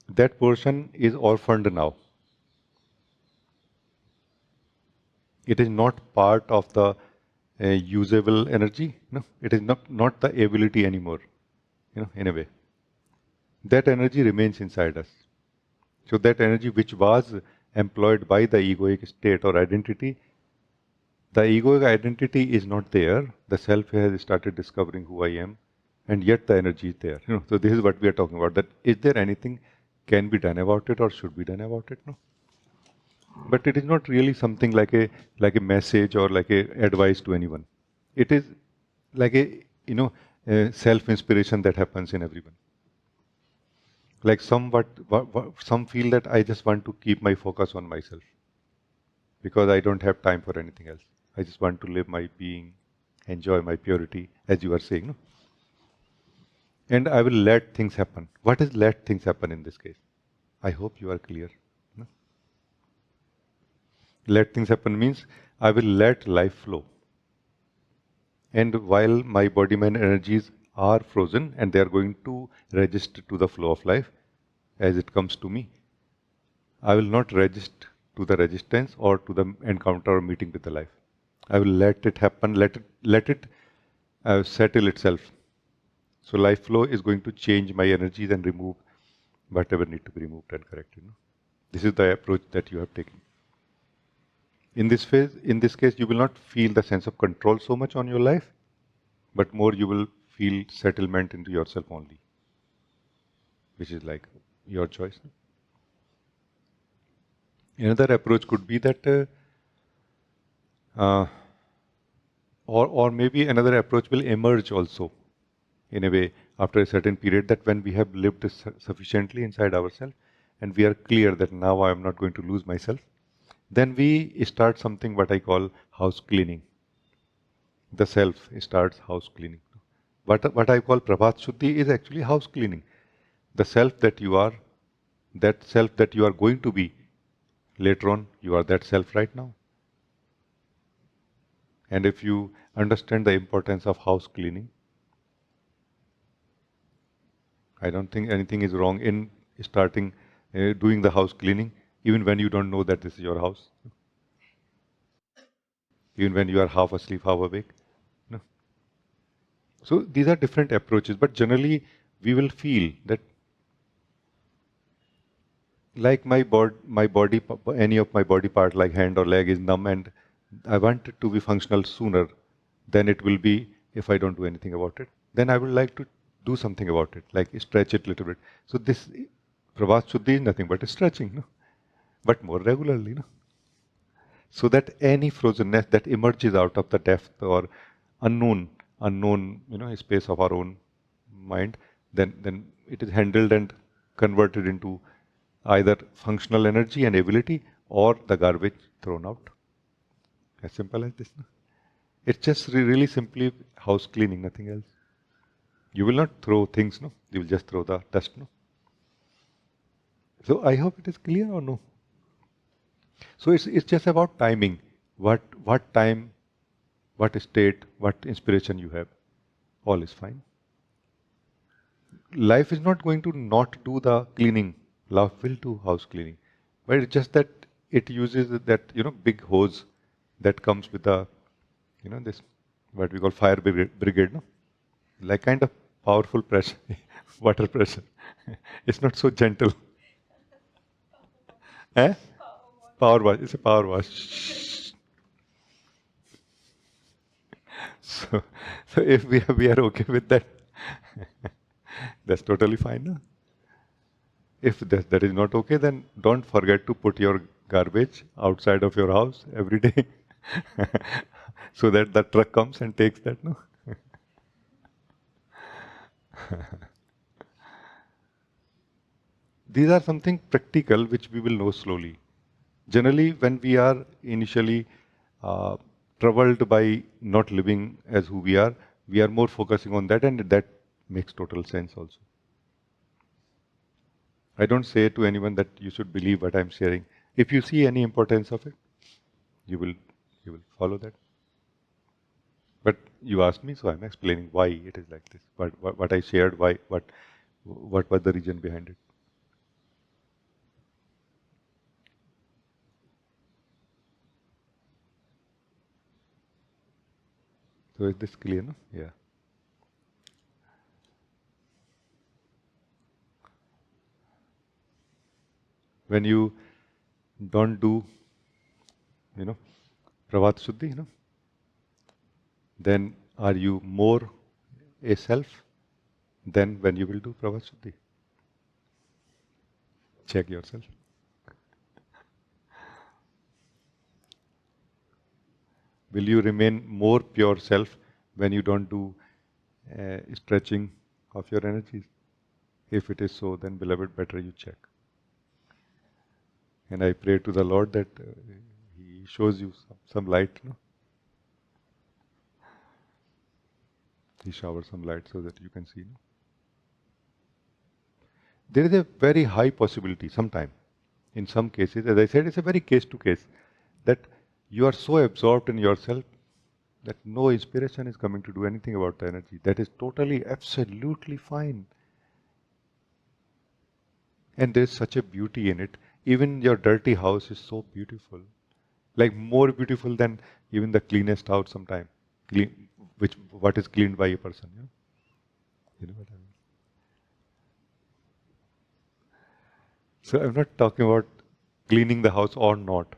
That portion is orphaned now. It is not part of the usable energy. No, it is not the ability anymore. In a way, that energy remains inside us. So that energy which was employed by the egoic state or identity, the egoic identity is not there. The self has started discovering who I am, and yet the energy is there. So this is what we are talking about. That is there anything can be done about it or should be done about it? No. But it is not really something like a message or like a advice to anyone. It is like a self inspiration that happens in everyone. Like some feel that I just want to keep my focus on myself because I don't have time for anything else. I just want to live my being, enjoy my purity, as you are saying. No? And I will let things happen. What is let things happen in this case? I hope you are clear. No? Let things happen means I will let life flow. And while my body mind energies are frozen and they are going to register to the flow of life as it comes to me, I will not resist to the resistance or to the encounter or meeting with the life. I will let it happen, let it settle itself. So life flow is going to change my energies and remove whatever need to be removed and corrected. This is the approach that you have taken. In this case, you will not feel the sense of control so much on your life, but more you will feel settlement into yourself only, which is like your choice. Another approach could be that, or maybe another approach will emerge also, in a way, after a certain period, that when we have lived sufficiently inside ourselves, and we are clear that now I am not going to lose myself, then we start something what I call house cleaning. The self starts house cleaning. What I call Prabhat Shuddhi is actually house cleaning. The self that you are, that self that you are going to be, later on, you are that self right now. And if you understand the importance of house cleaning, I don't think anything is wrong in starting doing the house cleaning, even when you don't know that this is your house. Even when you are half asleep, half awake. No. So these are different approaches, but generally we will feel that like my body, any of my body part like hand or leg is numb and I want it to be functional sooner than it will be if I don't do anything about it. Then I would like to do something about it, like stretch it a little bit. So this Prabhat Shuddhi is nothing but a stretching, no? But more regularly, no? So that any frozenness that emerges out of the depth or unknown, space of our own mind, then it is handled and converted into either functional energy and ability or the garbage thrown out. As simple as this. No? It's just really simply house cleaning, nothing else. You will not throw things, no? You will just throw the dust, no? So I hope it is clear or no? So it's just about timing. What time, what state, what inspiration you have. All is fine. Life is not going to not do the cleaning. Life will do house cleaning. But it's just that it uses that, big hose that comes with the, this, what we call fire brigade, no? Like kind of powerful pressure, water pressure. It's not so gentle. Eh? Power wash. It's a power wash. So, so if we are okay with that, that's totally fine. No? If that is not okay, then don't forget to put your garbage outside of your house every day, so that the truck comes and takes that. No. These are something practical which we will know slowly. Generally, when we are initially troubled by not living as who we are more focusing on that, and that makes total sense also. I don't say to anyone that you should believe what I'm sharing. If you see any importance of it, you will follow that. But you asked me, so I'm explaining why it is like this. What I shared, why, what was the reason behind it. So is this clear, no? Yeah. When you don't do, Pravat Shuddhi, then are you more a self than when you will do Pravat Shuddhi? Check yourself. Will you remain more pure self when you don't do stretching of your energies? If it is so, then beloved, better you check. And I pray to the Lord that He shows you some light, He showers some light so that you can see. There is a very high possibility sometime, in some cases, as I said, it's a very case to case, that you are so absorbed in yourself that no inspiration is coming to do anything about the energy. That is totally, absolutely fine. And there is such a beauty in it. Even your dirty house is so beautiful. Like more beautiful than even the cleanest house sometime. What is cleaned by a person. You know what I mean? So I'm not talking about cleaning the house or not.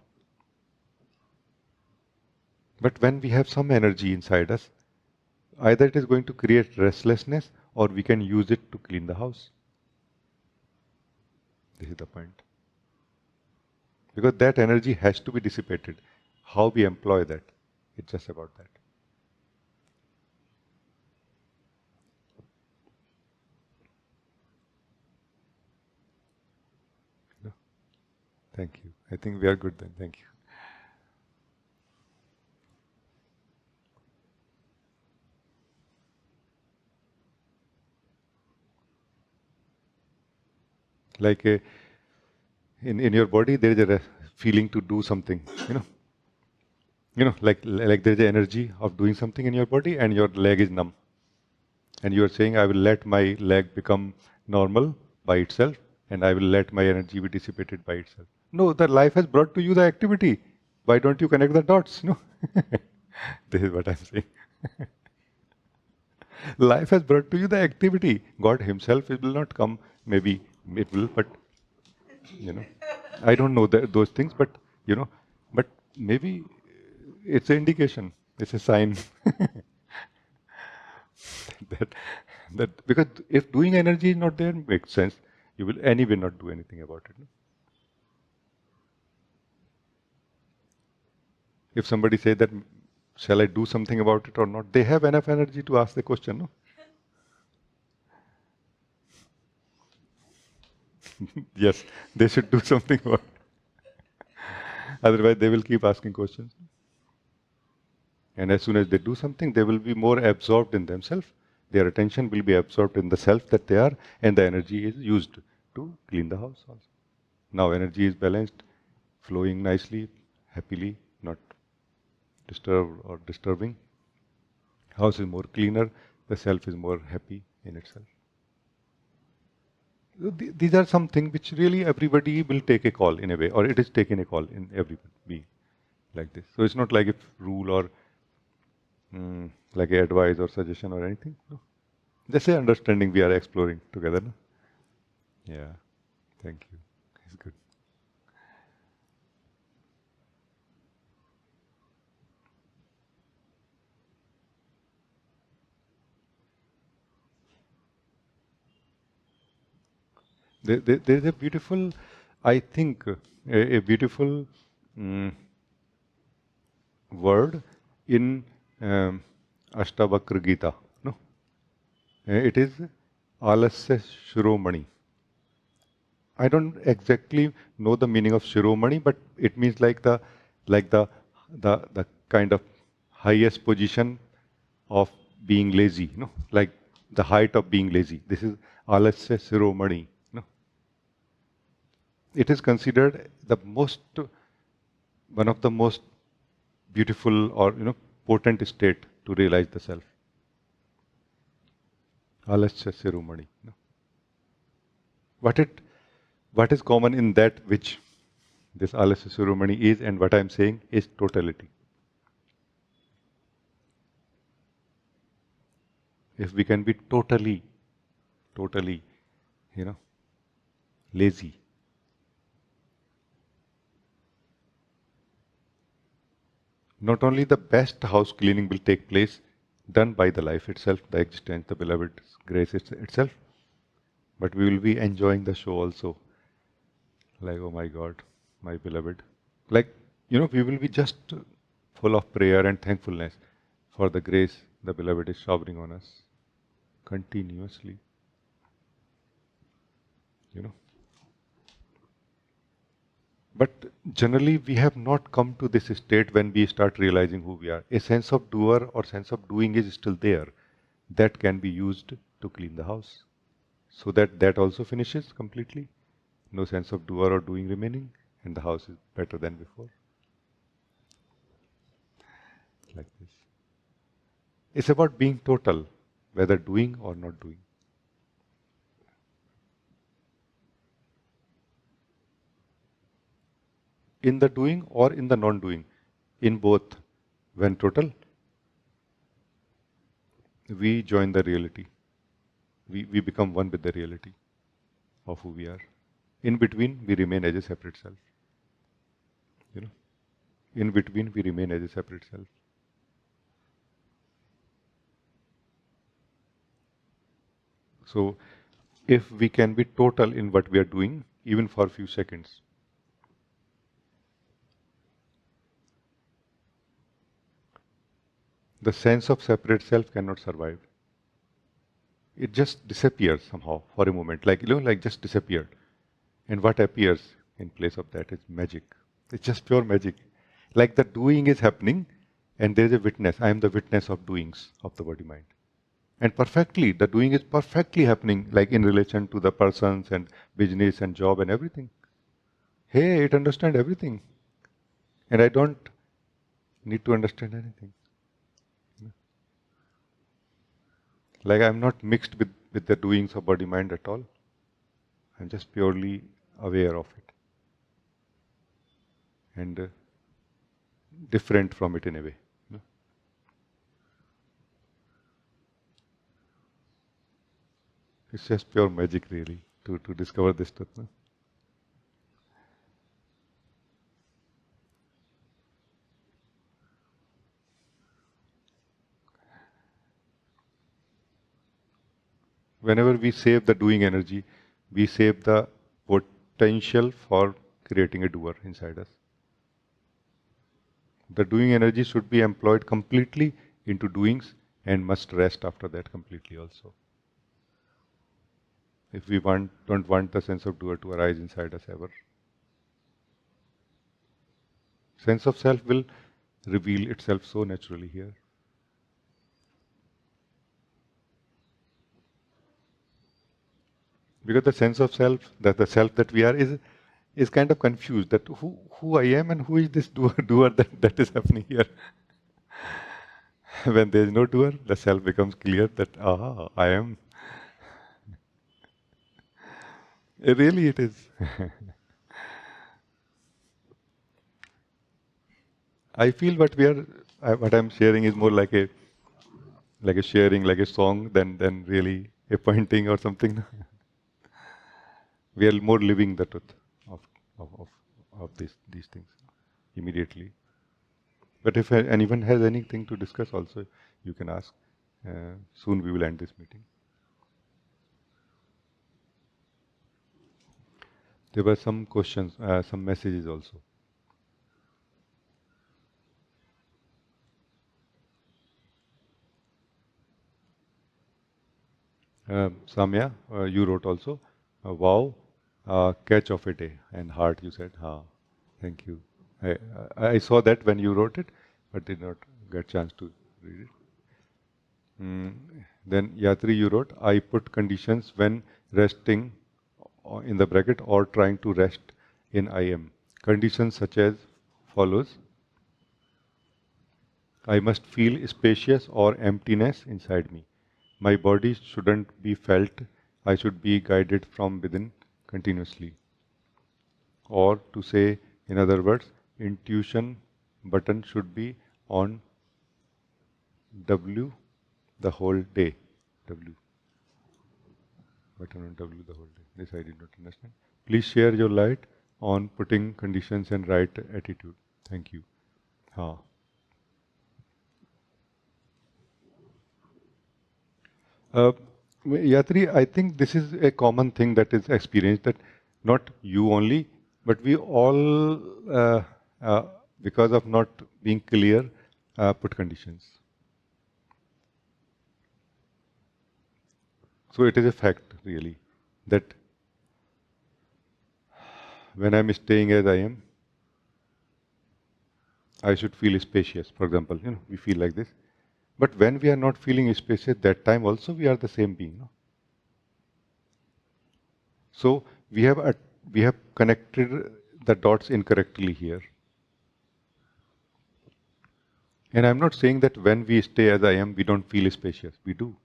But when we have some energy inside us, either it is going to create restlessness or we can use it to clean the house. This is the point. Because that energy has to be dissipated. How we employ that, it's just about that. No? Thank you. I think we are good then. Thank you. Like in your body, there is a feeling to do something, like there is an energy of doing something in your body and your leg is numb. And you are saying, I will let my leg become normal by itself and I will let my energy be dissipated by itself. No, the life has brought to you the activity. Why don't you connect the dots? No. This is what I'm saying. Life has brought to you the activity. God Himself, it will not come. Maybe it will, but I don't know those things, but but maybe it's an indication. It's a sign that because if doing energy is not there, makes sense. You will anyway not do anything about it. No? If somebody say that, shall I do something about it or not? They have enough energy to ask the question. No. Yes, they should do something about it. Otherwise, they will keep asking questions. And as soon as they do something, they will be more absorbed in themselves. Their attention will be absorbed in the self that they are, and the energy is used to clean the house also. Now energy is balanced, flowing nicely, happily, not disturbed or disturbing. House is more cleaner, the self is more happy in itself. These are some things which really everybody will take a call in a way, or it is taken a call in every being like this. So it's not like a rule or like a advice or suggestion or anything. No. Just a understanding we are exploring together. No? Yeah, thank you. It's good. There is a beautiful, I think, a beautiful word in Ashtavakra Gita. No, it is Alasya Shiromani. I don't exactly know the meaning of Shiromani, but it means like the kind of highest position of being lazy. No, like the height of being lazy. This is Alasya Shiromani. No, it is considered the most one of the most beautiful or potent state to realize the self. Alasya Shiromani. No. What is common in that which this Alasya Shiromani is, and what I am saying is totality. If we can be totally, lazy, Not only the best house cleaning will take place, done by the life itself, the existence, the beloved grace itself, but we will be enjoying the show also. Like, oh my God, my beloved. Like, we will be just full of prayer and thankfulness for the grace the beloved is showering on us continuously. But generally, we have not come to this state when we start realizing who we are. A sense of doer or sense of doing is still there. That can be used to clean the house. So that also finishes completely. No sense of doer or doing remaining, and the house is better than before. Like this. It's about being total, whether doing or not doing. In the doing or in the non-doing, in both, when total, we join the reality. We become one with the reality of who we are. In between, we remain as a separate self. In between, we remain as a separate self. So, if we can be total in what we are doing, even for a few seconds, the sense of separate self cannot survive. It just disappears somehow for a moment, like just disappeared. And what appears in place of that is magic. It's just pure magic. Like the doing is happening, and there is a witness. I am the witness of doings of the body mind. And perfectly, the doing is perfectly happening, like in relation to the persons and business and job and everything. Hey, it understands everything. And I don't need to understand anything. Like I'm not mixed with the doings of body mind at all. I'm just purely aware of it. And different from it in a way. It's just pure magic really to discover this truth. No? Whenever we save the doing energy, we save the potential for creating a doer inside us. The doing energy should be employed completely into doings and must rest after that completely also. If we don't want the sense of doer to arise inside us ever. Sense of self will reveal itself so naturally here. Because the sense of self, that the self that we are is kind of confused that who I am and who is this doer that is happening here. When there is no doer, the self becomes clear that I am. Really it is. I feel what I'm sharing is more like a sharing, like a song than really a pointing or something. We are more living the truth of these things immediately. But if anyone has anything to discuss also, you can ask. Soon we will end this meeting. There were some questions, some messages also. Samya, you wrote also, wow, catch of a day, and heart you said, thank you. I saw that when you wrote it, but did not get chance to read it. Then Yatri, you wrote, I put conditions when resting in the bracket or trying to rest in I am. Conditions such as follows. I must feel spacious or emptiness inside me. My body shouldn't be felt. I should be guided from within continuously. Or to say, in other words, intuition button should be on W the whole day. W. Button on W the whole day. This I did not understand. Please share your light on putting conditions and right attitude. Thank you. Yatri, I think this is a common thing that is experienced, that not you only, but we all, uh, because of not being clear, put conditions. So it is a fact, really, that when I'm staying as I am, I should feel spacious. For example, we feel like this. But when we are not feeling spacious, that time also we are the same being. No? So we have connected the dots incorrectly here. And I'm not saying that when we stay as I am, we don't feel spacious. We do.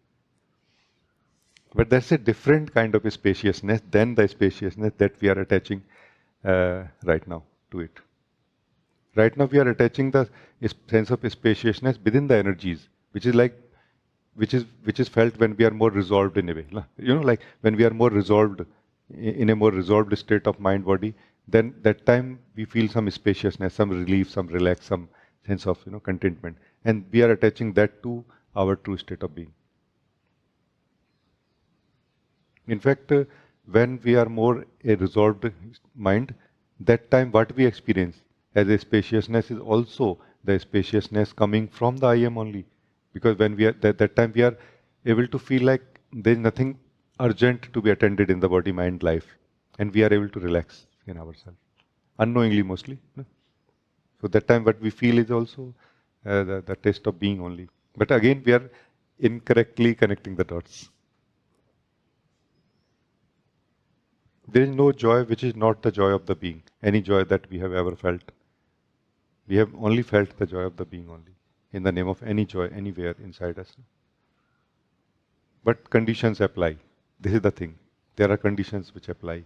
But that's a different kind of spaciousness than the spaciousness that we are attaching right now to it. Right now we are attaching the sense of spaciousness within the energies, which is like, which is felt when we are more resolved in a way. Like when we are more resolved, in a more resolved state of mind body, then that time we feel some spaciousness, some relief, some relax, some sense of contentment, and we are attaching that to our true state of being. In fact, when we are more a resolved mind, that time what we experience as a spaciousness is also the spaciousness coming from the I am only. Because when we are that time we are able to feel like there is nothing urgent to be attended in the body, mind, life, and we are able to relax in ourselves, unknowingly mostly. No? So that time what we feel is also the taste of being only. But again, we are incorrectly connecting the dots. There is no joy which is not the joy of the being, any joy that we have ever felt. We have only felt the joy of the being only, in the name of any joy anywhere inside us. But conditions apply. This is the thing. There are conditions which apply.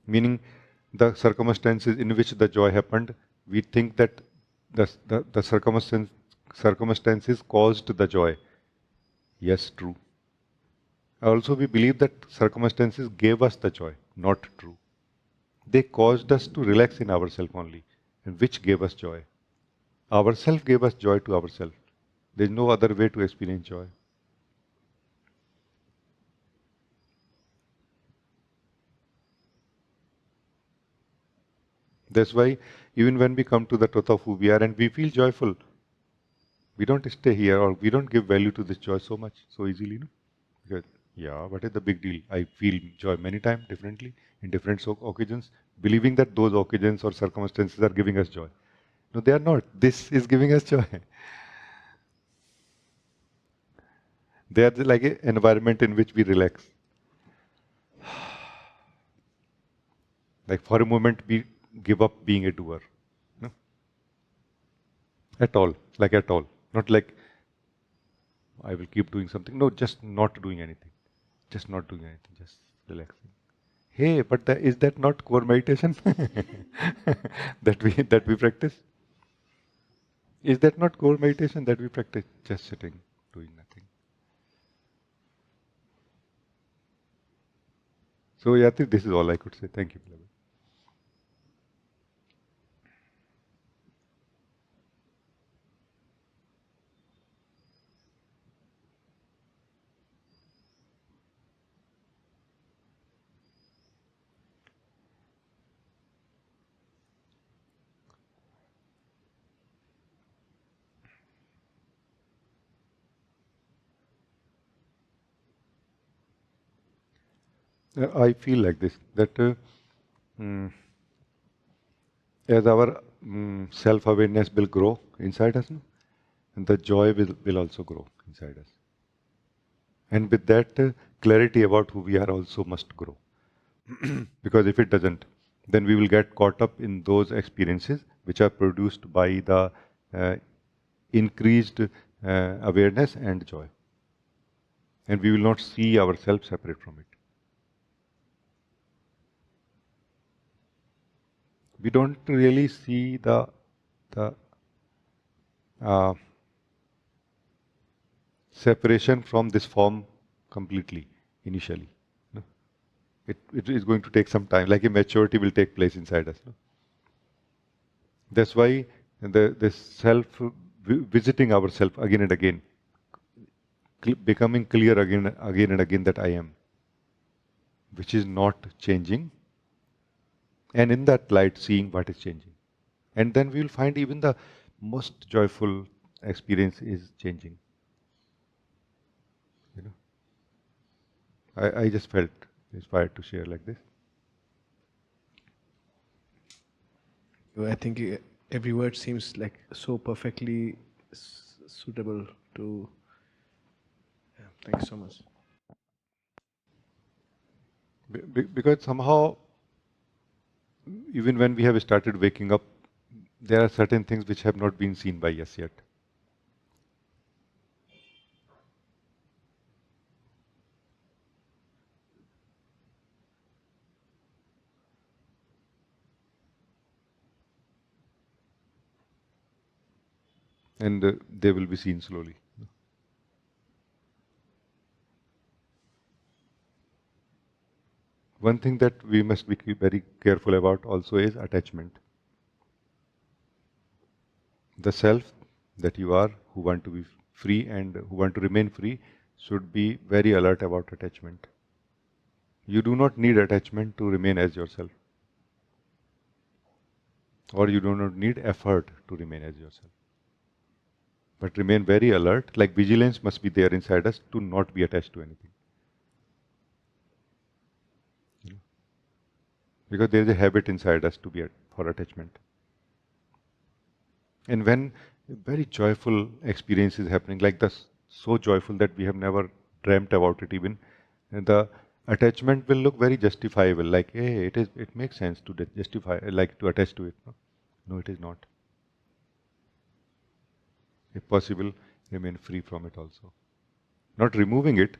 Meaning, the circumstances in which the joy happened, we think that the circumstances caused the joy. Yes, true. Also, we believe that circumstances gave us the joy. Not true. They caused us to relax in ourselves only, and which gave us joy. Ourself gave us joy to ourselves. There is no other way to experience joy. That's why even when we come to the truth of who we are and we feel joyful, we don't stay here or we don't give value to this joy so much, so easily. No? Because, yeah, what is the big deal? I feel joy many times differently in different occasions, believing that those occasions or circumstances are giving us joy. No, they are not. This is giving us joy. They are like an environment in which we relax. Like for a moment, we give up being a doer. No? At all. Like at all. Not like I will keep doing something. No, just not doing anything. Just not doing anything. Just relaxing. Hey, but is that not core meditation that we practice? Is that not core meditation that we practice? Just sitting, doing nothing. So, Yati, this is all I could say. Thank you, beloved. I feel like this, that as our self-awareness will grow inside us, no? And the joy will also grow inside us. And with that, clarity about who we are also must grow. Because if it doesn't, then we will get caught up in those experiences which are produced by the increased awareness and joy. And we will not see ourselves separate from it. We don't really see the separation from this form completely initially. No? It is going to take some time, like a maturity will take place inside us. No? That's why the self visiting ourselves again and again, becoming clear again and again that I am, which is not changing, and in that light seeing what is changing. And then we will find even the most joyful experience is changing. You know, I just felt inspired to share like this. I think every word seems like so perfectly suitable to. Yeah, thank you so much. Because somehow, even when we have started waking up, there are certain things which have not been seen by us yet. And they will be seen slowly. One thing that we must be very careful about also is attachment. The self that you are, who want to be free and who want to remain free, should be very alert about attachment. You do not need attachment to remain as yourself. Or you do not need effort to remain as yourself. But remain very alert, like vigilance must be there inside us to not be attached to anything. Because there is a habit inside us to be for attachment. And when a very joyful experience is happening, like this, so joyful that we have never dreamt about it even, and the attachment will look very justifiable, like, hey, it makes sense to justify, like to attach to it. No, it is not. If possible, remain free from it also. Not removing it,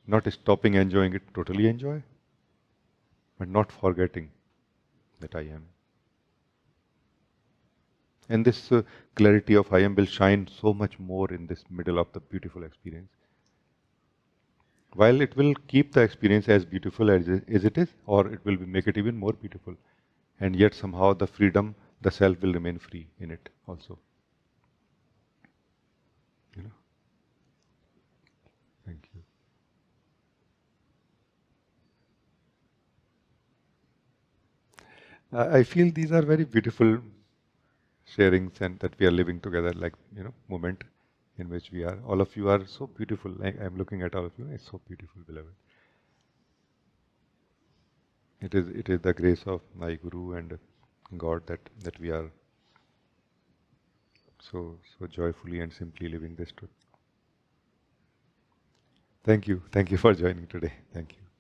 not stopping enjoying it, totally enjoy, but not forgetting that I am. And this clarity of I am will shine so much more in this middle of the beautiful experience. While it will keep the experience as beautiful as it is, or it will make it even more beautiful. And yet somehow the freedom, the self will remain free in it also. You know? Thank you. I feel these are very beautiful sharings and that we are living together, like, moment in which we are. All of you are so beautiful. Like I'm looking at all of you. It's so beautiful, beloved. It is the grace of my Guru and God that we are so joyfully and simply living this truth. Thank you for joining today. Thank you.